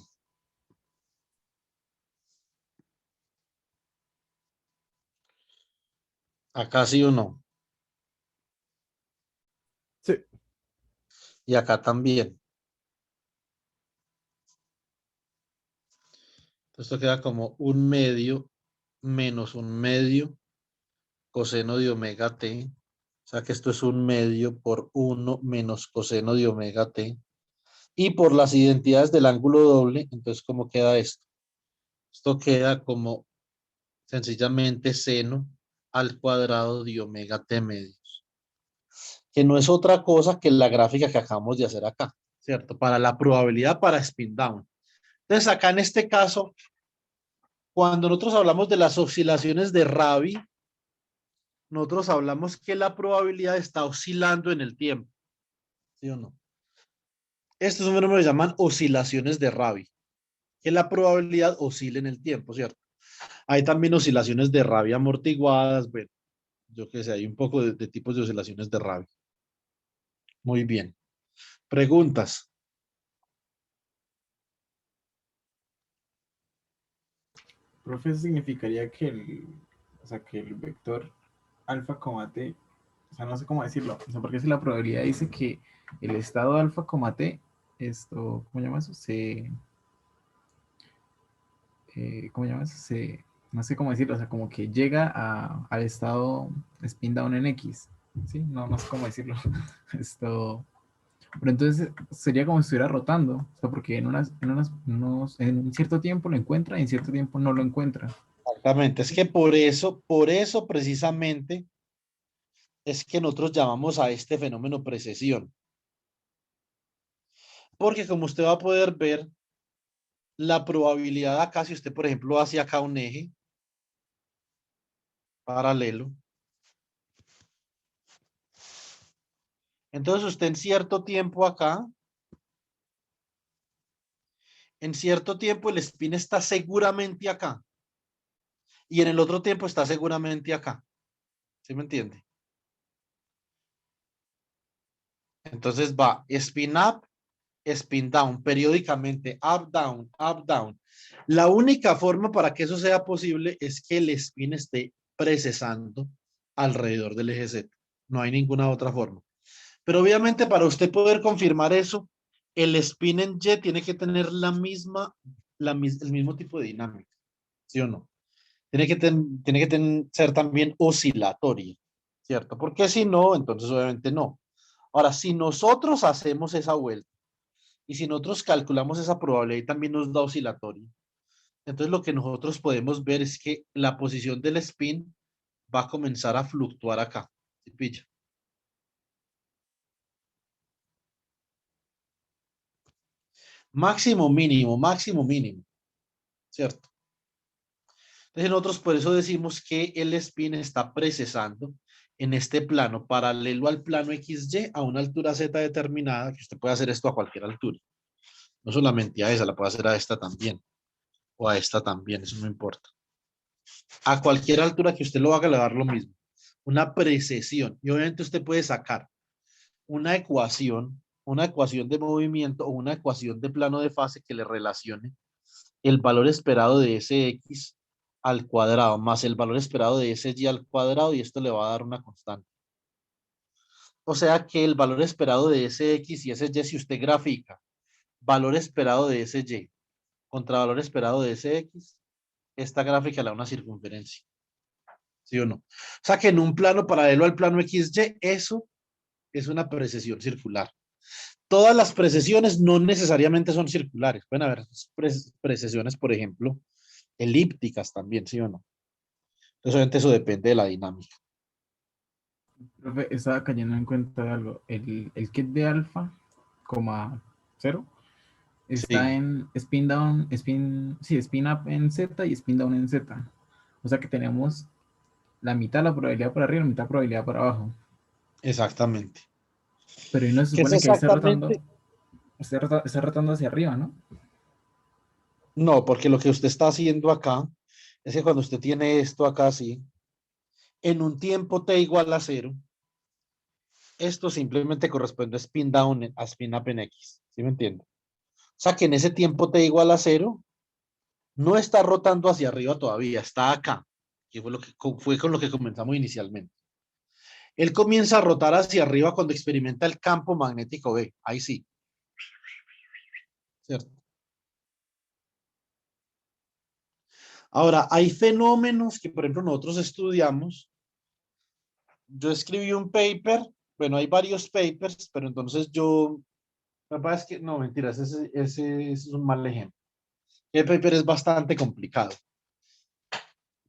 Acá sí o no. Sí. Y acá también. Entonces esto queda como 1/2 menos 1/2 coseno de omega t. O sea que esto es 1/2 por 1 menos coseno de omega t. Y por las identidades del ángulo doble, entonces ¿cómo queda esto? Esto queda como sencillamente seno al cuadrado de omega t medios. Que no es otra cosa que la gráfica que acabamos de hacer acá, ¿cierto? Para la probabilidad para spin down. Entonces acá en este caso, cuando nosotros hablamos de las oscilaciones de Rabi, nosotros hablamos que la probabilidad está oscilando en el tiempo, ¿sí o no? Estos fenómenos se llaman oscilaciones de Rabi, que la probabilidad oscila en el tiempo, ¿cierto? Hay también oscilaciones de Rabi amortiguadas, bueno, yo qué sé, hay un poco de tipos de oscilaciones de Rabi. Muy bien. Preguntas. Profe, eso significaría que o sea, que el vector alfa, t, o sea, no sé cómo decirlo, o sea, porque si la probabilidad dice que el estado alfa, t, esto, ¿cómo llama eso? ¿Cómo llama eso? No sé cómo decirlo, o sea, como que llega al estado spin down en X. Sí, no, no sé cómo decirlo. Esto, pero entonces sería como si estuviera rotando, o sea, porque en un cierto tiempo lo encuentra y en cierto tiempo no lo encuentra. Exactamente, es que por eso precisamente es que nosotros llamamos a este fenómeno precesión. Porque como usted va a poder ver, la probabilidad acá, si usted, por ejemplo, hace acá un eje paralelo, entonces usted en cierto tiempo el spin está seguramente acá, y en el otro tiempo está seguramente acá. ¿Sí me entiende? Entonces va spin up, spin down, periódicamente, up, down, up, down. La única forma para que eso sea posible es que el spin esté precesando alrededor del eje Z. No hay ninguna otra forma. Pero obviamente para usted poder confirmar eso, el spin en Y tiene que tener el mismo tipo de dinámica, ¿sí o no? Tiene que ser también oscilatoria, ¿cierto? Porque si no, entonces obviamente no. Ahora, si nosotros hacemos esa vuelta y si nosotros calculamos esa probabilidad y también nos da oscilatoria, entonces lo que nosotros podemos ver es que la posición del spin va a comenzar a fluctuar acá. ¿Sí pilla? Máximo, mínimo, ¿cierto? Entonces nosotros por eso decimos que el spin está precesando en este plano paralelo al plano XY a una altura Z determinada, que usted puede hacer esto a cualquier altura. No solamente a esa, la puede hacer a esta también o a esta también, eso no importa. A cualquier altura que usted lo haga, le va a dar lo mismo. Una precesión. Y obviamente usted puede sacar una ecuación de movimiento o una ecuación de plano de fase que le relacione el valor esperado de ese X al cuadrado más el valor esperado de ese Y al cuadrado y esto le va a dar una constante. O sea que el valor esperado de ese X y ese Y, si usted grafica valor esperado de ese Y contra valor esperado de ese X, esta gráfica le da una circunferencia. ¿Sí o no? O sea que en un plano paralelo al plano XY, eso es una precesión circular. Todas las precesiones no necesariamente son circulares. Pueden haber precesiones, por ejemplo, elípticas también, ¿sí o no? Entonces, obviamente eso depende de la dinámica. Profe, estaba cayendo en cuenta de algo. El kit de alfa, coma cero, está Sí, en spin down, sí, spin up en Z y spin down en Z. O sea que tenemos la mitad de la probabilidad para arriba y la mitad de probabilidad para abajo. exactamente. Pero ahí no se ¿Qué es supone que ahí exactamente? está rotando hacia arriba, ¿no? No, porque lo que usted está haciendo acá es que cuando usted tiene esto acá así, en un tiempo t igual a 0, esto simplemente corresponde a spin down a spin up en X. ¿Sí me entiende? O sea que en ese tiempo t igual a 0, no está rotando hacia arriba todavía, está acá, que fue con lo que comenzamos inicialmente. Él comienza a rotar hacia arriba cuando experimenta el campo magnético B. Ahí sí, ¿cierto? Ahora, hay fenómenos que, por ejemplo, nosotros estudiamos. Yo escribí un paper, bueno, hay varios papers, pero entonces la verdad es que, no, mentiras, ese es un mal ejemplo. El paper es bastante complicado.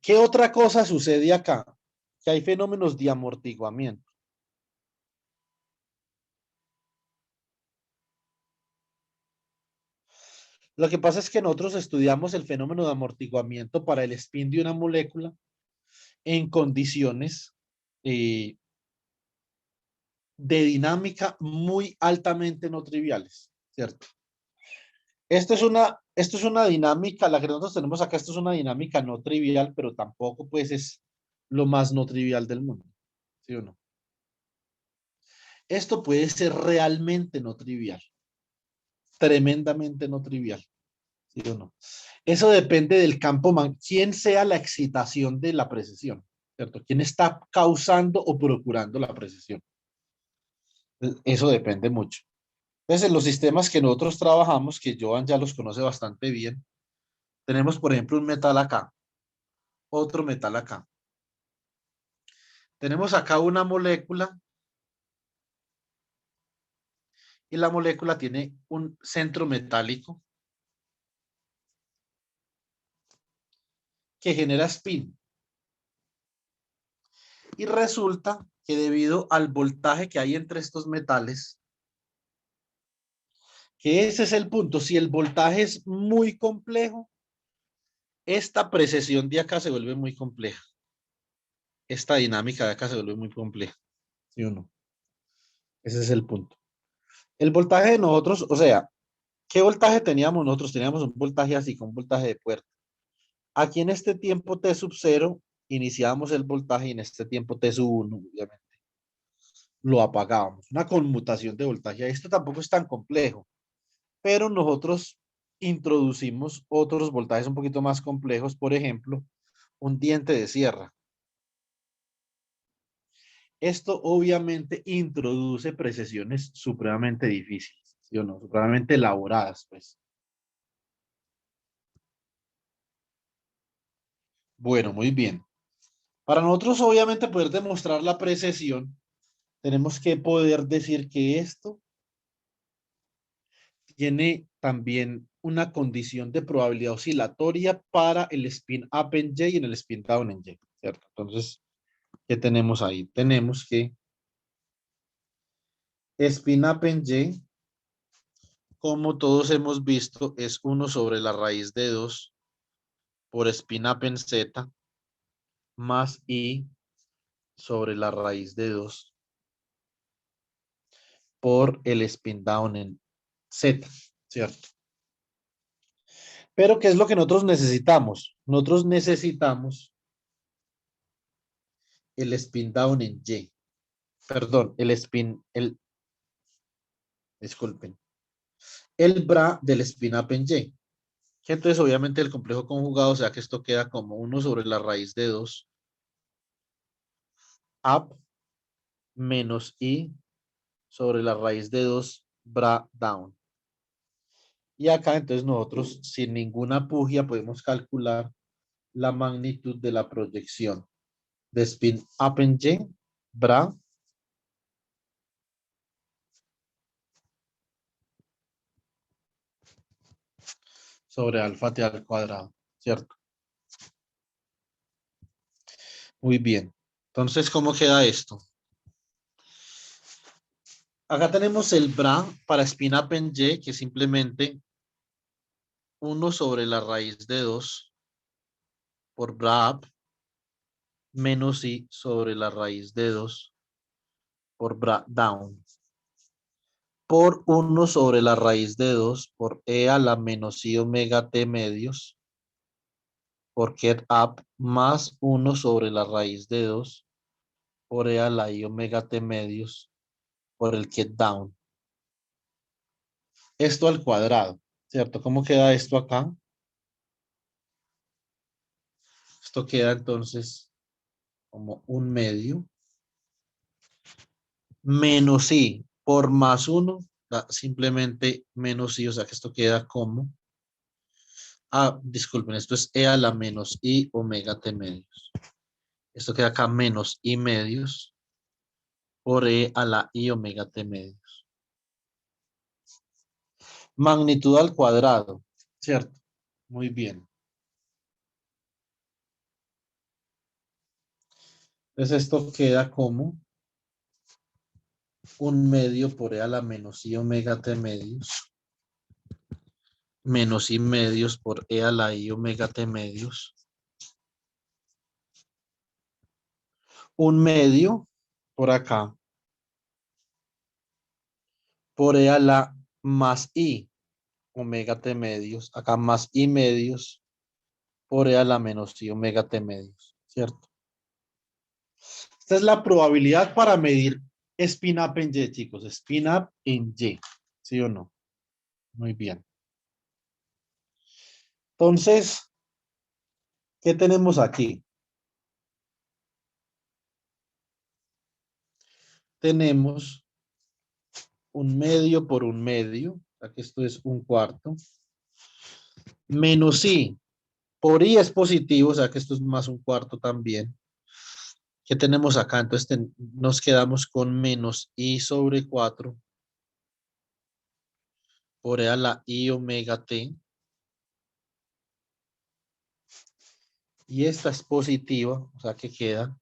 ¿Qué otra cosa sucede acá? Que hay fenómenos de amortiguamiento. Lo que pasa es que nosotros estudiamos el fenómeno de amortiguamiento para el spin de una molécula en condiciones eh, de dinámica muy altamente no triviales, ¿cierto? Esto es una dinámica, la que nosotros tenemos acá, esto es una dinámica no trivial, pero tampoco pues es lo más no trivial del mundo, ¿sí o no? Esto puede ser realmente no trivial, tremendamente no trivial, ¿sí o no? Eso depende del campo, quién sea la excitación de la precesión, ¿cierto? ¿Quién está causando o procurando la precesión? Eso depende mucho. Entonces, en los sistemas que nosotros trabajamos, que Joan ya los conoce bastante bien, tenemos, por ejemplo, un metal acá, otro metal acá. Tenemos acá una molécula y la molécula tiene un centro metálico que genera spin. Y resulta que debido al voltaje que hay entre estos metales, que ese es el punto, si el voltaje es muy complejo, esta precesión de acá se vuelve muy compleja. Esta dinámica de acá se vuelve muy compleja. ¿Sí o no? Ese es el punto. El voltaje de nosotros, o sea, ¿qué voltaje teníamos nosotros? Teníamos un voltaje así, con un voltaje de puerta. Aquí en este tiempo T sub 0 iniciábamos el voltaje y en este tiempo T sub 1, obviamente, lo apagábamos. Una conmutación de voltaje. Esto tampoco es tan complejo, pero nosotros introducimos otros voltajes un poquito más complejos, por ejemplo, un diente de sierra. Esto obviamente introduce precisiones supremamente difíciles, ¿sí o no? Supremamente elaboradas, pues. Bueno, muy bien. Para nosotros, obviamente, poder demostrar la precesión, tenemos que poder decir que esto tiene también una condición de probabilidad oscilatoria para el spin up en Y y en el spin down en Y, ¿cierto? Entonces, ¿qué tenemos ahí? Tenemos que spin up en Y, como todos hemos visto, es 1 sobre la raíz de 2 por spin up en Z más I sobre la raíz de 2 por el spin down en Z, ¿cierto? Pero ¿qué es lo que nosotros necesitamos? Nosotros necesitamos el spin down en Y. Perdón, disculpen, el bra del spin up en Y. Que entonces obviamente el complejo conjugado, o sea que esto queda como 1 sobre la raíz de 2 up menos I sobre la raíz de 2 bra down. Y acá entonces nosotros sin ninguna pugia podemos calcular la magnitud de la proyección de spin up en Y, bra, sobre alfa t al cuadrado, ¿cierto? Muy bien. Entonces, ¿cómo queda esto? Acá tenemos el bra para spin up en Y, que es simplemente 1 sobre la raíz de 2 por bra up menos I sobre la raíz de 2 por bra down por 1 sobre la raíz de 2 por E a la menos I omega T medios por get up más 1 sobre la raíz de 2 por E a la I omega T medios por el get down. Esto al cuadrado, ¿cierto? ¿Cómo queda esto acá? Esto queda entonces como 1 medio menos I por más 1 da simplemente menos I, o sea que esto queda como, disculpen, esto es E a la menos I omega T medios. Esto queda acá menos I medios por E a la I omega T medios. Magnitud al cuadrado, ¿cierto? Muy bien. Entonces esto queda como 1 medio por E a la menos I omega T medios menos I medios por E a la I omega T medios. 1 medio por acá por E a la más I omega T medios. Acá más I medios por E a la menos I omega T medios. ¿Cierto? Esta es la probabilidad para medir spin up en Y, chicos. Spin up en Y. ¿Sí o no? Muy bien. Entonces, ¿qué tenemos aquí? Tenemos 1 medio por 1 medio. Aquí esto es 1/4. Menos I. Por I es positivo, o sea que esto es más 1/4 también. ¿Qué tenemos acá? Entonces nos quedamos con menos I sobre 4 por E a la I omega T. Y esta es positiva, o sea que queda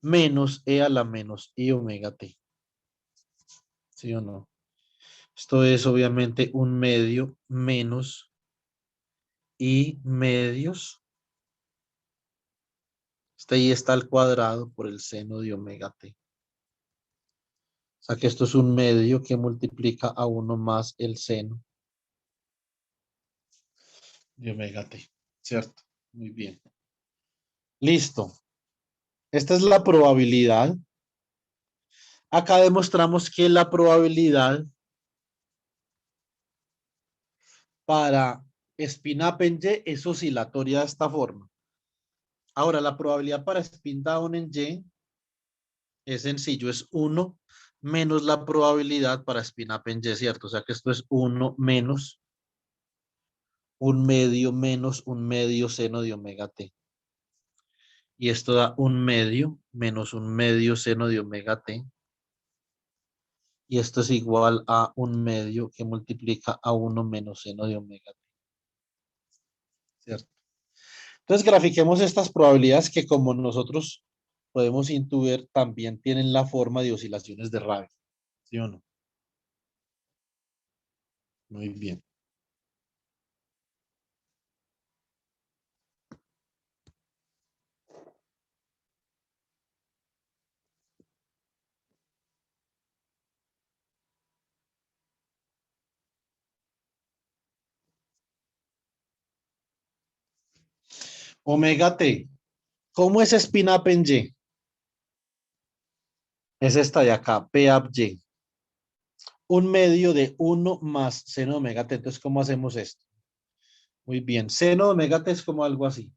menos E a la menos I omega T. ¿Sí o no? Esto es obviamente un medio menos I medios. Este I está al cuadrado por el seno de omega T. O sea que esto es un medio que multiplica a 1 más el seno de omega T. ¿Cierto? Muy bien. Listo. Esta es la probabilidad. Acá demostramos que la probabilidad para spin up en Y es oscilatoria de esta forma. Ahora, la probabilidad para spin down en Y es sencillo, es 1 menos la probabilidad para spin up en Y, ¿cierto? O sea que esto es 1 menos un medio menos un medio seno de omega T. Y esto da un medio menos un medio seno de omega T. Y esto es igual a un medio que multiplica a 1 menos seno de omega T. ¿Cierto? Entonces grafiquemos estas probabilidades que como nosotros podemos intuir también tienen la forma de oscilaciones de Rabi. ¿Sí o no? Muy bien. Omega T. ¿Cómo es spin up en Y? Es esta de acá, P up Y. Un medio de 1 más seno de omega T. Entonces, ¿cómo hacemos esto? Muy bien. Seno de omega T es como algo así.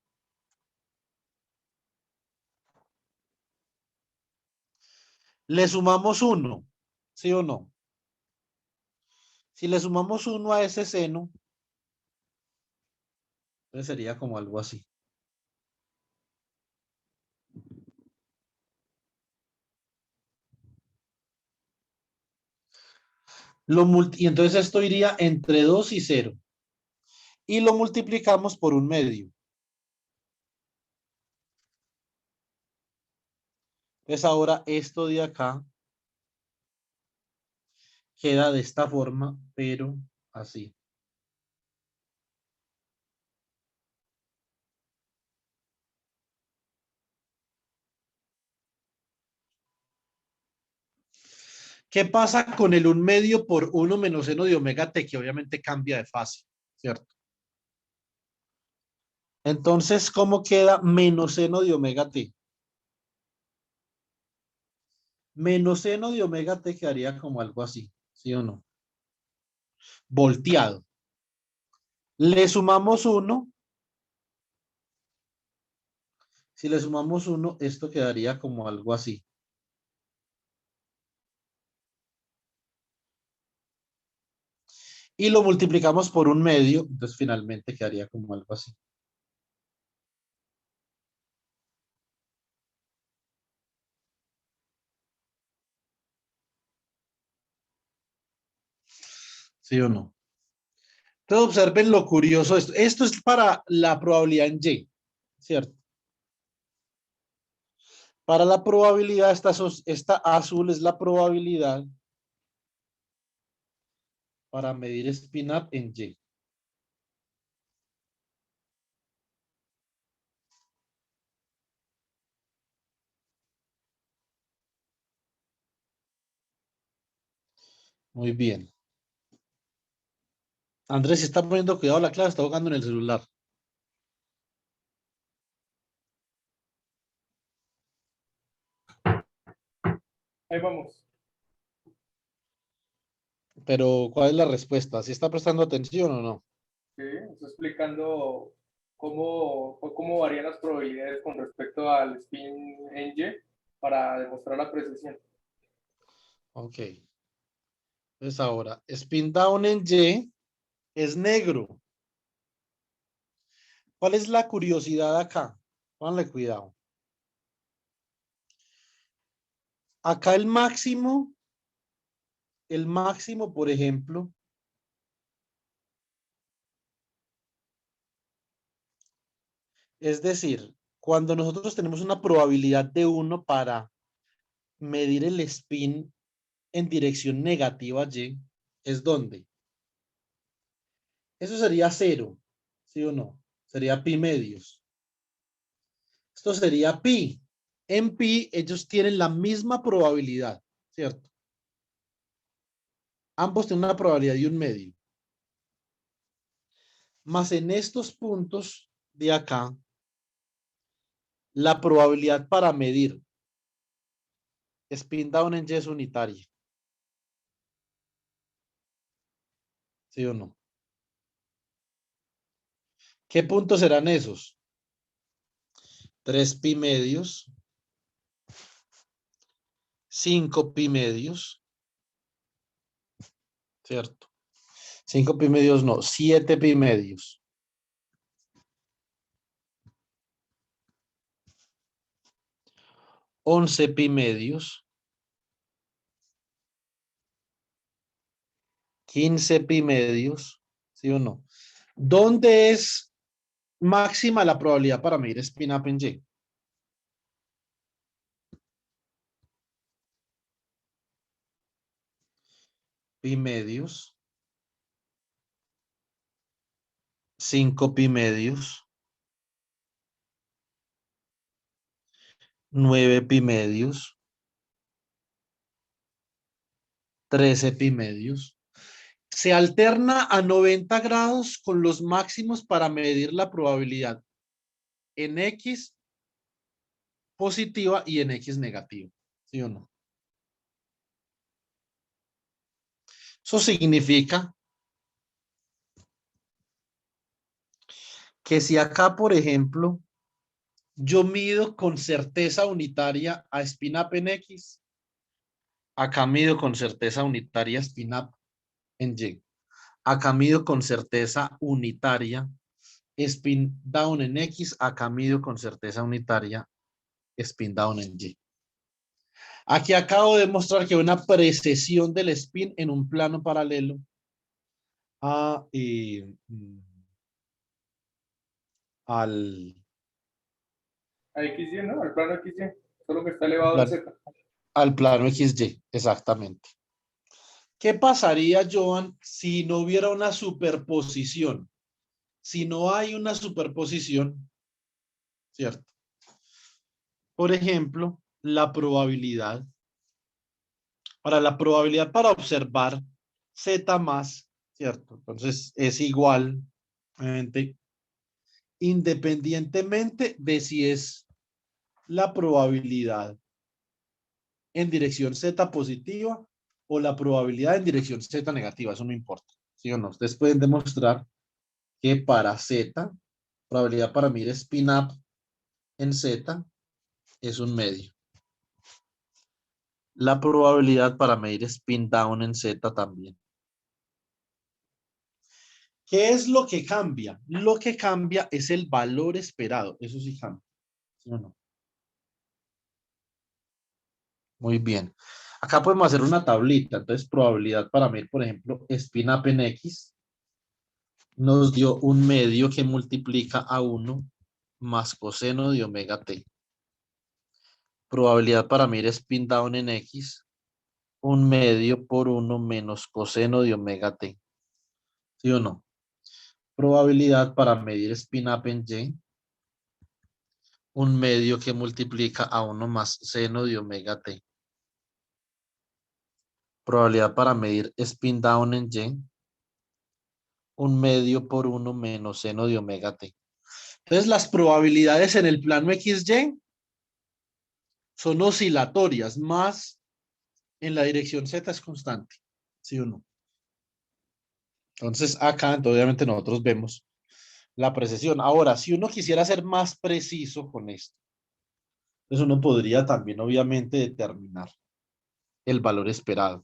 Le sumamos 1, ¿sí o no? Si le sumamos 1 a ese seno, entonces sería como algo así. Y entonces esto iría entre 2 y 0. Y lo multiplicamos por un medio. Entonces ahora esto de acá queda de esta forma, pero así. ¿Qué pasa con el 1 medio por 1 menos seno de omega T? Que obviamente cambia de fase, ¿cierto? Entonces, ¿cómo queda menos seno de omega T? Menos seno de omega T quedaría como algo así, ¿sí o no? Volteado. Le sumamos 1. Si le sumamos 1, esto quedaría como algo así. Y lo multiplicamos por un medio, entonces finalmente quedaría como algo así. ¿Sí o no? Entonces observen lo curioso de esto. Esto es para la probabilidad en Y, ¿cierto? Para la probabilidad, esta azul es la probabilidad para medir spin up en Y. Muy bien. Andrés, si está poniendo cuidado la clase, está jugando en el celular. Ahí vamos. Pero, ¿cuál es la respuesta? ¿Si está prestando atención o no? Sí, estoy explicando cómo varían las probabilidades con respecto al spin en Y para demostrar la precesión. Ok. Entonces ahora, spin down en Y es negro. ¿Cuál es la curiosidad acá? Pónganle cuidado. Acá el máximo, por ejemplo, es decir, cuando nosotros tenemos una probabilidad de 1 para medir el spin en dirección negativa Y, ¿es dónde? Eso sería 0, ¿sí o no? Sería pi medios. Esto sería pi. En pi ellos tienen la misma probabilidad, ¿cierto? Ambos tienen una probabilidad de 1 medio. Más en estos puntos de acá, la probabilidad para medir spin down en Y es unitaria. ¿Sí o no? ¿Qué puntos serán esos? 3 pi medios, 5 pi medios, ¿cierto? 5 pi medios no, 7 pi medios. 11 pi medios. 15 pi medios, ¿sí o no? ¿Dónde es máxima la probabilidad para medir spin up en Y? Pi medios. 5 pi medios. 9 pi medios. 13 pi medios. Se alterna a 90 grados con los máximos para medir la probabilidad en X positiva y en X negativa. ¿Sí o no? Eso significa que si acá, por ejemplo, yo mido con certeza unitaria a spin up en X, acá mido con certeza unitaria spin up en Y. Acá mido con certeza unitaria spin down en X, acá mido con certeza unitaria spin down en Y. Aquí acabo de mostrar que una precesión del spin en un plano paralelo a, al, A XY, ¿no? Al plano XY, solo que está elevado en Z. al plano XY, exactamente. ¿Qué pasaría, Joan, si no hubiera una superposición? Si no hay una superposición, ¿cierto? Por ejemplo, la probabilidad para observar Z más, ¿cierto? Entonces es igual, obviamente, independientemente de si es la probabilidad en dirección Z positiva o la probabilidad en dirección Z negativa, eso no importa, ¿sí o no? Ustedes pueden demostrar que para Z, probabilidad para medir spin up en Z es 1 medio. La probabilidad para medir spin down en Z también. ¿Qué es lo que cambia? Lo que cambia es el valor esperado. Eso sí cambia. ¿Sí o no? Muy bien. Acá podemos hacer una tablita. Entonces, probabilidad para medir, por ejemplo, spin up en X. Nos dio 1 medio que multiplica a 1 más coseno de omega t. Probabilidad para medir spin down en X. 1 medio por 1 menos coseno de omega t. ¿Sí o no? Probabilidad para medir spin up en Y. 1 medio que multiplica a 1 más seno de omega t. Probabilidad para medir spin down en Y. 1 medio por 1 menos seno de omega t. Entonces las probabilidades en el plano XY son oscilatorias, más en la dirección Z es constante. ¿Sí o no? Entonces acá, obviamente nosotros vemos la precesión. Ahora, si uno quisiera ser más preciso con esto, entonces uno podría también obviamente determinar el valor esperado.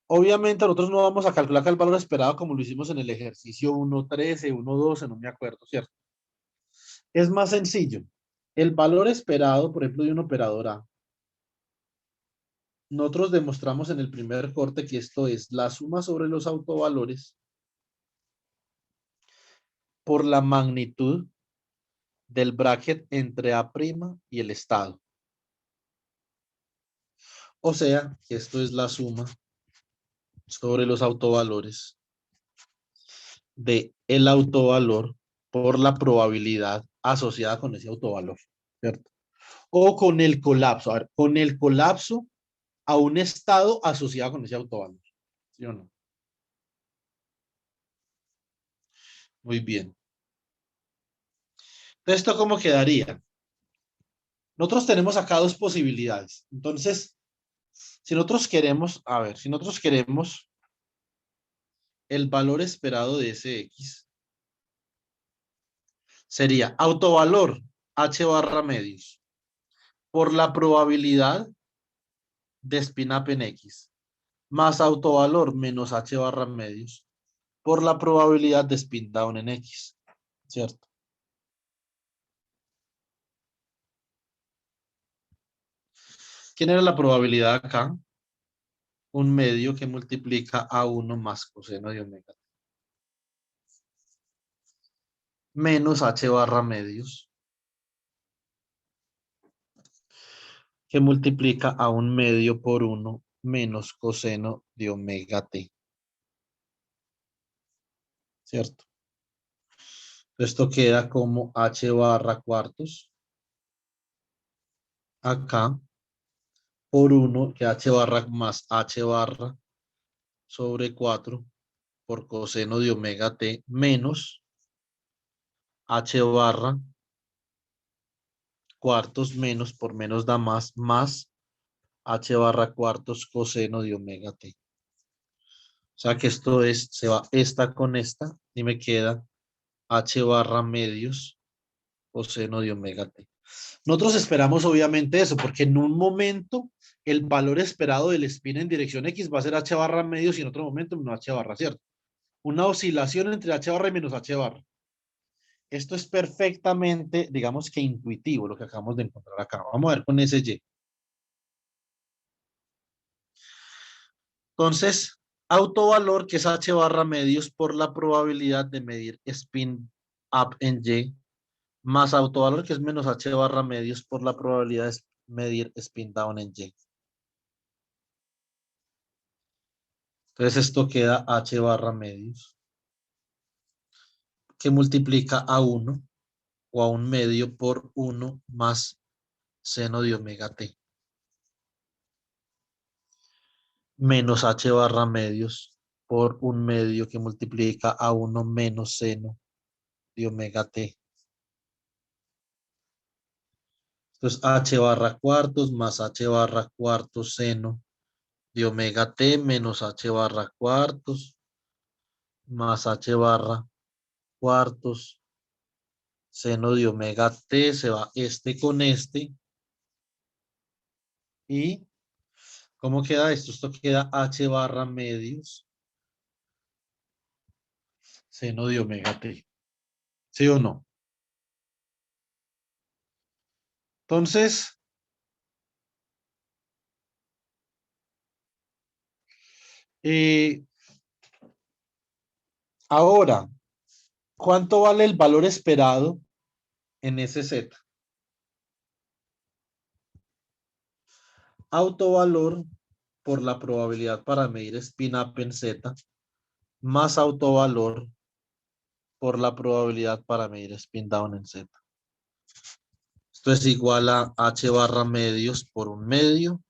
Obviamente nosotros no vamos a calcular acá el valor esperado como lo hicimos en el ejercicio 1.13, 1.12, no me acuerdo, ¿cierto? Es más sencillo. El valor esperado, por ejemplo, de un operador A. Nosotros demostramos en el primer corte que esto es la suma sobre los autovalores por la magnitud del bracket entre A' y el estado. O sea, que esto es la suma sobre los autovalores de el autovalor por la probabilidad asociada con ese autovalor, ¿cierto? O con el colapso, a ver, con el colapso a un estado asociado con ese autovalor, ¿sí o no? Muy bien. Entonces, ¿esto cómo quedaría? Nosotros tenemos acá dos posibilidades. Entonces, si nosotros queremos, a ver, si nosotros queremos el valor esperado de ese X, sería autovalor H barra medios por la probabilidad de spin-up en X, más autovalor menos H barra medios por la probabilidad de spin down en X, ¿cierto? ¿Quién era la probabilidad acá? Un medio que multiplica a 1 más coseno de omega menos H barra medios que multiplica a un medio por 1 menos coseno de omega t, ¿cierto? Esto queda como H barra cuartos acá por 1, que H barra más H barra sobre 4 por coseno de omega t menos H barra cuartos menos por menos da más H barra cuartos coseno de omega t. O sea que esto es, se va esta con esta y me queda H barra medios coseno de omega t. Nosotros esperamos obviamente eso, porque en un momento el valor esperado del spin en dirección X va a ser H barra medios y en otro momento menos H barra, ¿cierto? Una oscilación entre H barra y menos H barra. Esto es perfectamente, digamos que intuitivo, lo que acabamos de encontrar acá. Vamos a ver con ese Y. Entonces, autovalor, que es H barra medios por la probabilidad de medir spin up en Y, más autovalor, que es menos H barra medios por la probabilidad de medir spin down en Y. Entonces, esto queda H barra medios, que multiplica a 1 o a un medio por 1 más seno de omega t, menos H barra medios por un medio que multiplica a 1 menos seno de omega t. Entonces H barra cuartos más H barra cuartos seno de omega t menos H barra cuartos más H barra cuartos seno de omega t. Se va este con este. ¿Y cómo queda esto? Esto queda H barra medios seno de omega t. ¿Sí o no? Entonces, eh, ahora, ¿cuánto vale el valor esperado en SZ? Autovalor por la probabilidad para medir spin up en Z más autovalor por la probabilidad para medir spin down en Z. Esto es igual a H barra medios por un medio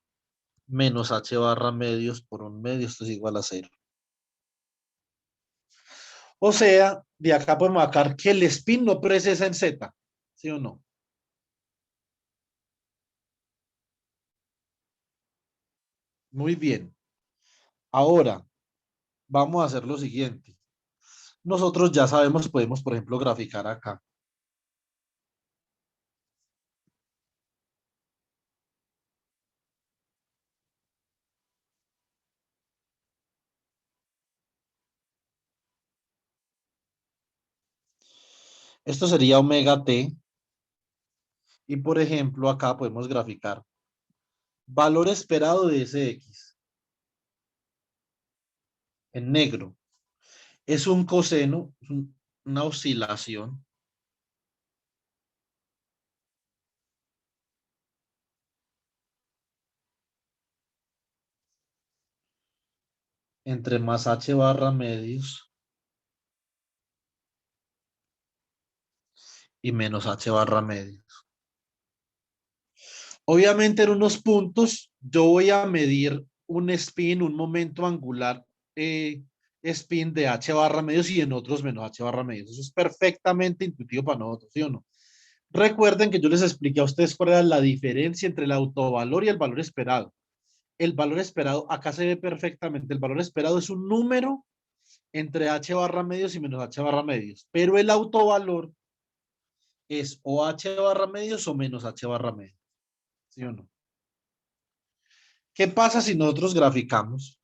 menos H barra medios por un medio. Esto es igual a 0. O sea, de acá podemos sacar que el spin no precesa en Z. ¿Sí o no? Muy bien. Ahora, vamos a hacer lo siguiente. Nosotros ya sabemos, podemos, por ejemplo, graficar acá. Esto sería omega t Y por ejemplo, acá podemos graficar valor esperado de Sx en negro. Es un coseno, es una oscilación entre más h barra medios y menos h barra medios. Obviamente en unos puntos yo voy a medir un spin, un momento angular spin de h barra medios y en otros menos h barra medios. Eso es perfectamente intuitivo para nosotros, ¿sí o no? Recuerden que yo les expliqué a ustedes cuál era la diferencia entre el autovalor y el valor esperado. El valor esperado, acá se ve perfectamente, el valor esperado es un número entre h barra medios y menos h barra medios, pero el autovalor es o h barra medios o menos h barra medios, ¿sí o no? ¿Qué pasa si nosotros graficamos?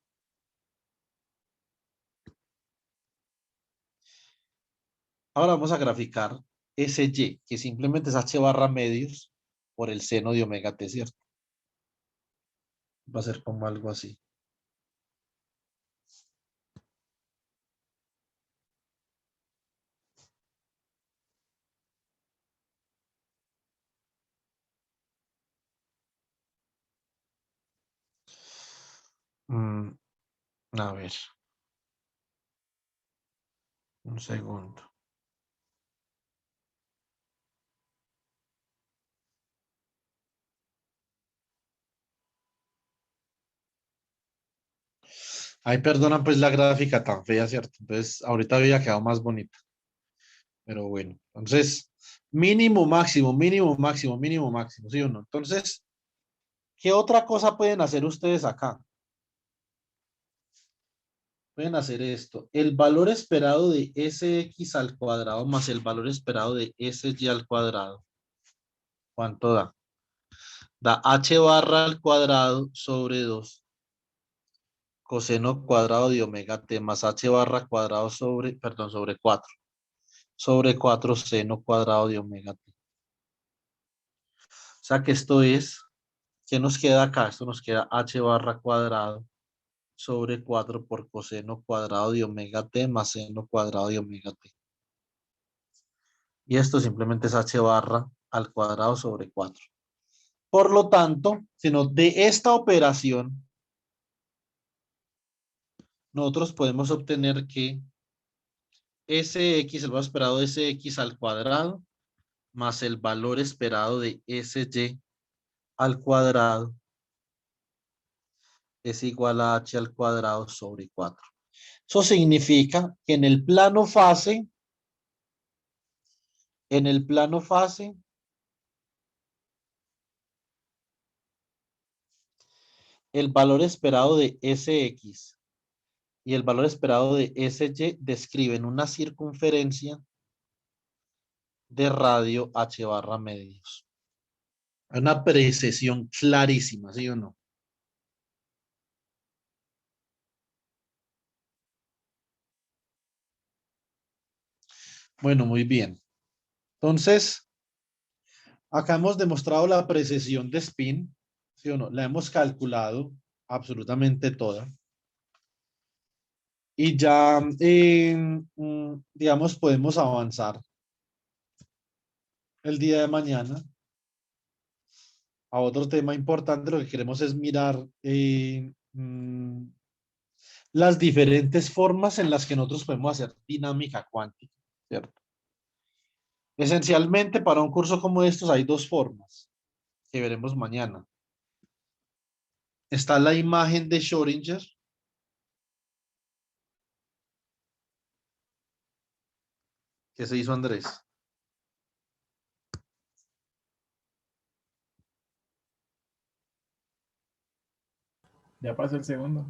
Ahora vamos a graficar SY, que simplemente es h barra medios por el seno de omega t, ¿cierto? Va a ser como algo así. A ver, un segundo. Ay, perdona pues la gráfica tan fea, ¿cierto? Entonces, ahorita había quedado más bonita. Pero bueno, entonces, mínimo, máximo, mínimo, máximo, mínimo, máximo, ¿sí o no? Entonces, ¿qué otra cosa pueden hacer ustedes acá? Pueden hacer esto. El valor esperado de Sx al cuadrado más el valor esperado de Sy al cuadrado. ¿Cuánto da? Da h barra al cuadrado sobre 2 coseno cuadrado de omega t más h barra cuadrado sobre, perdón, sobre 4. Sobre 4 seno cuadrado de omega t. O sea que esto es, ¿qué nos queda acá? Esto nos queda h barra cuadrado sobre 4 por coseno cuadrado de omega t más seno cuadrado de omega t. Y esto simplemente es h barra al cuadrado sobre 4. Por lo tanto, sino de esta operación, nosotros podemos obtener que Sx, el valor esperado de Sx al cuadrado, más el valor esperado de Sy al cuadrado, es igual a h al cuadrado sobre 4. Eso significa que en el plano fase, el valor esperado de Sx y el valor esperado de Sy describen una circunferencia de radio h barra medios. Hay una precesión clarísima, ¿sí o no? Bueno, muy bien. Entonces, acá hemos demostrado la precesión de spin, ¿sí o no? La hemos calculado absolutamente toda. Y ya, digamos, podemos avanzar el día de mañana a otro tema importante. Lo que queremos es mirar las diferentes formas en las que nosotros podemos hacer dinámica cuántica, ¿cierto? Esencialmente, para un curso como estos hay dos formas que veremos mañana. Está la imagen de Schrödinger, que se hizo Andrés. Ya pasó el segundo.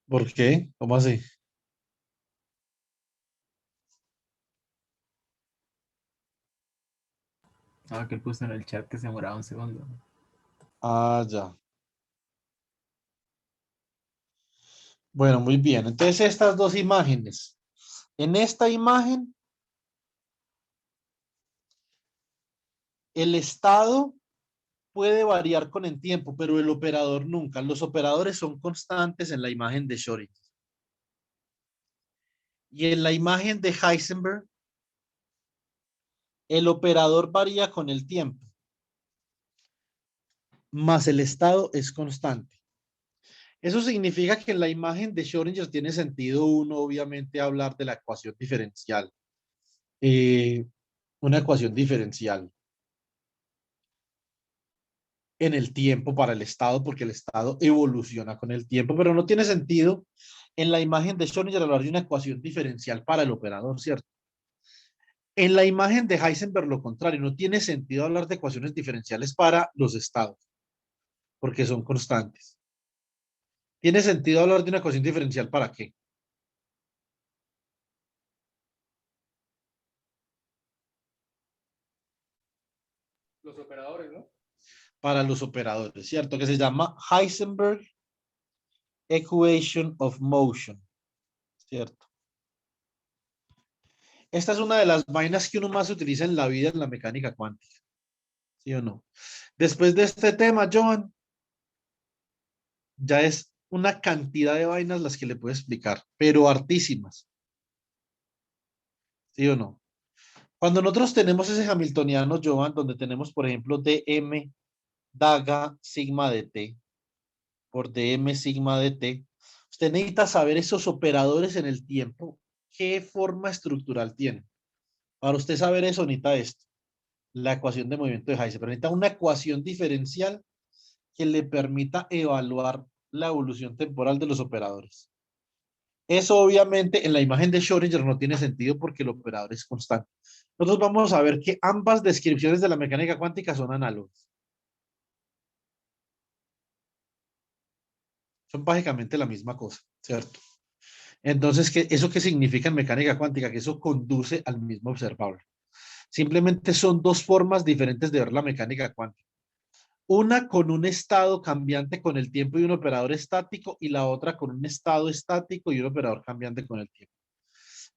¿Por qué? ¿Cómo así? Ah, que él puso en el chat que se demoraba un segundo. Ah, ya. Bueno, muy bien. Entonces, estas dos imágenes. En esta imagen El estado puede variar con el tiempo, pero el operador nunca. Los operadores son constantes en la imagen de Schrödinger. Y en la imagen de Heisenberg, el operador varía con el tiempo, más el estado es constante. Eso significa que en la imagen de Schrödinger tiene sentido uno, obviamente, hablar de la ecuación diferencial. Una ecuación diferencial en el tiempo para el estado, porque el estado evoluciona con el tiempo, pero no tiene sentido en la imagen de Schrödinger hablar de una ecuación diferencial para el operador, ¿cierto? En la imagen de Heisenberg, lo contrario, no tiene sentido hablar de ecuaciones diferenciales para los estados, porque son constantes. ¿Tiene sentido hablar de una ecuación diferencial para qué? Los operadores, ¿no? Para los operadores, ¿cierto? Que se llama Heisenberg Equation of Motion, ¿cierto? Esta es una de las vainas que uno más utiliza en la vida en la mecánica cuántica, ¿sí o no? Después de este tema, Joan, ya es una cantidad de vainas las que le puedo explicar, pero hartísimas, ¿sí o no? Cuando nosotros tenemos ese hamiltoniano, Joan, donde tenemos, por ejemplo, dm daga sigma de t por dm sigma de t, usted necesita saber esos operadores en el tiempo, qué forma estructural tienen. Para usted saber eso, necesita esto, la ecuación de movimiento de Heisenberg. Necesita una ecuación diferencial que le permita evaluar la evolución temporal de los operadores. Eso obviamente en la imagen de Schrödinger no tiene sentido porque el operador es constante. Nosotros vamos a ver que ambas descripciones de la mecánica cuántica son análogas. Son básicamente la misma cosa, ¿cierto? Entonces, ¿eso qué significa en mecánica cuántica? Que eso conduce al mismo observable. Simplemente son dos formas diferentes de ver la mecánica cuántica. Una con un estado cambiante con el tiempo y un operador estático, y la otra con un estado estático y un operador cambiante con el tiempo.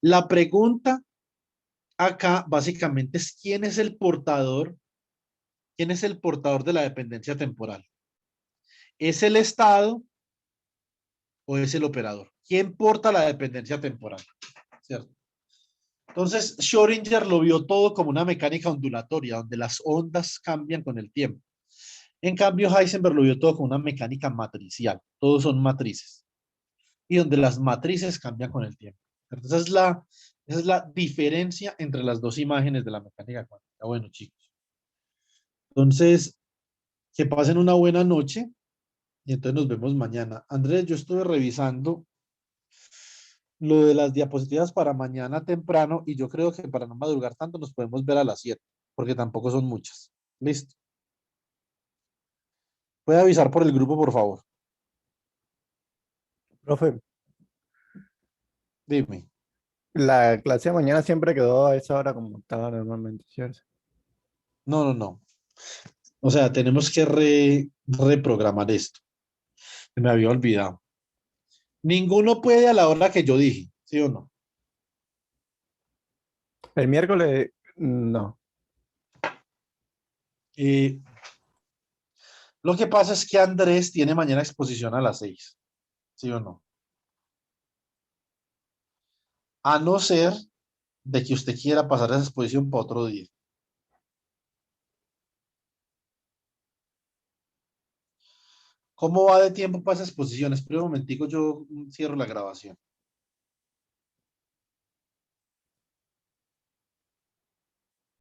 La pregunta acá básicamente es quién es el portador de la dependencia temporal. ¿Es el estado o es el operador? ¿Quién porta la dependencia temporal? ¿Cierto? Entonces, Schrödinger lo vio todo como una mecánica ondulatoria, donde las ondas cambian con el tiempo. En cambio, Heisenberg lo vio todo como una mecánica matricial. Todos son matrices. Y donde las matrices cambian con el tiempo. Entonces, esa es la diferencia entre las dos imágenes de la mecánica cuántica. Bueno, chicos. Entonces, que pasen una buena noche y entonces nos vemos mañana. Andrés, yo estuve revisando lo de las diapositivas para mañana temprano y yo creo que para no madrugar tanto nos podemos ver a las 7, porque tampoco son muchas. Listo. Puede avisar por el grupo, por favor. Profe, Dime. la clase de mañana siempre quedó a esa hora como estaba normalmente, ¿cierto? No, no, no. O sea, tenemos que reprogramar esto. Se me había olvidado. Ninguno puede a la hora que yo dije, ¿sí o no? El miércoles, no. Eh, lo que pasa es que Andrés tiene mañana exposición a las 6, ¿sí o no? A no ser de que usted quiera pasar esa exposición para otro día. ¿Cómo va de tiempo para esa exposición? Espera un momentico, yo cierro la grabación.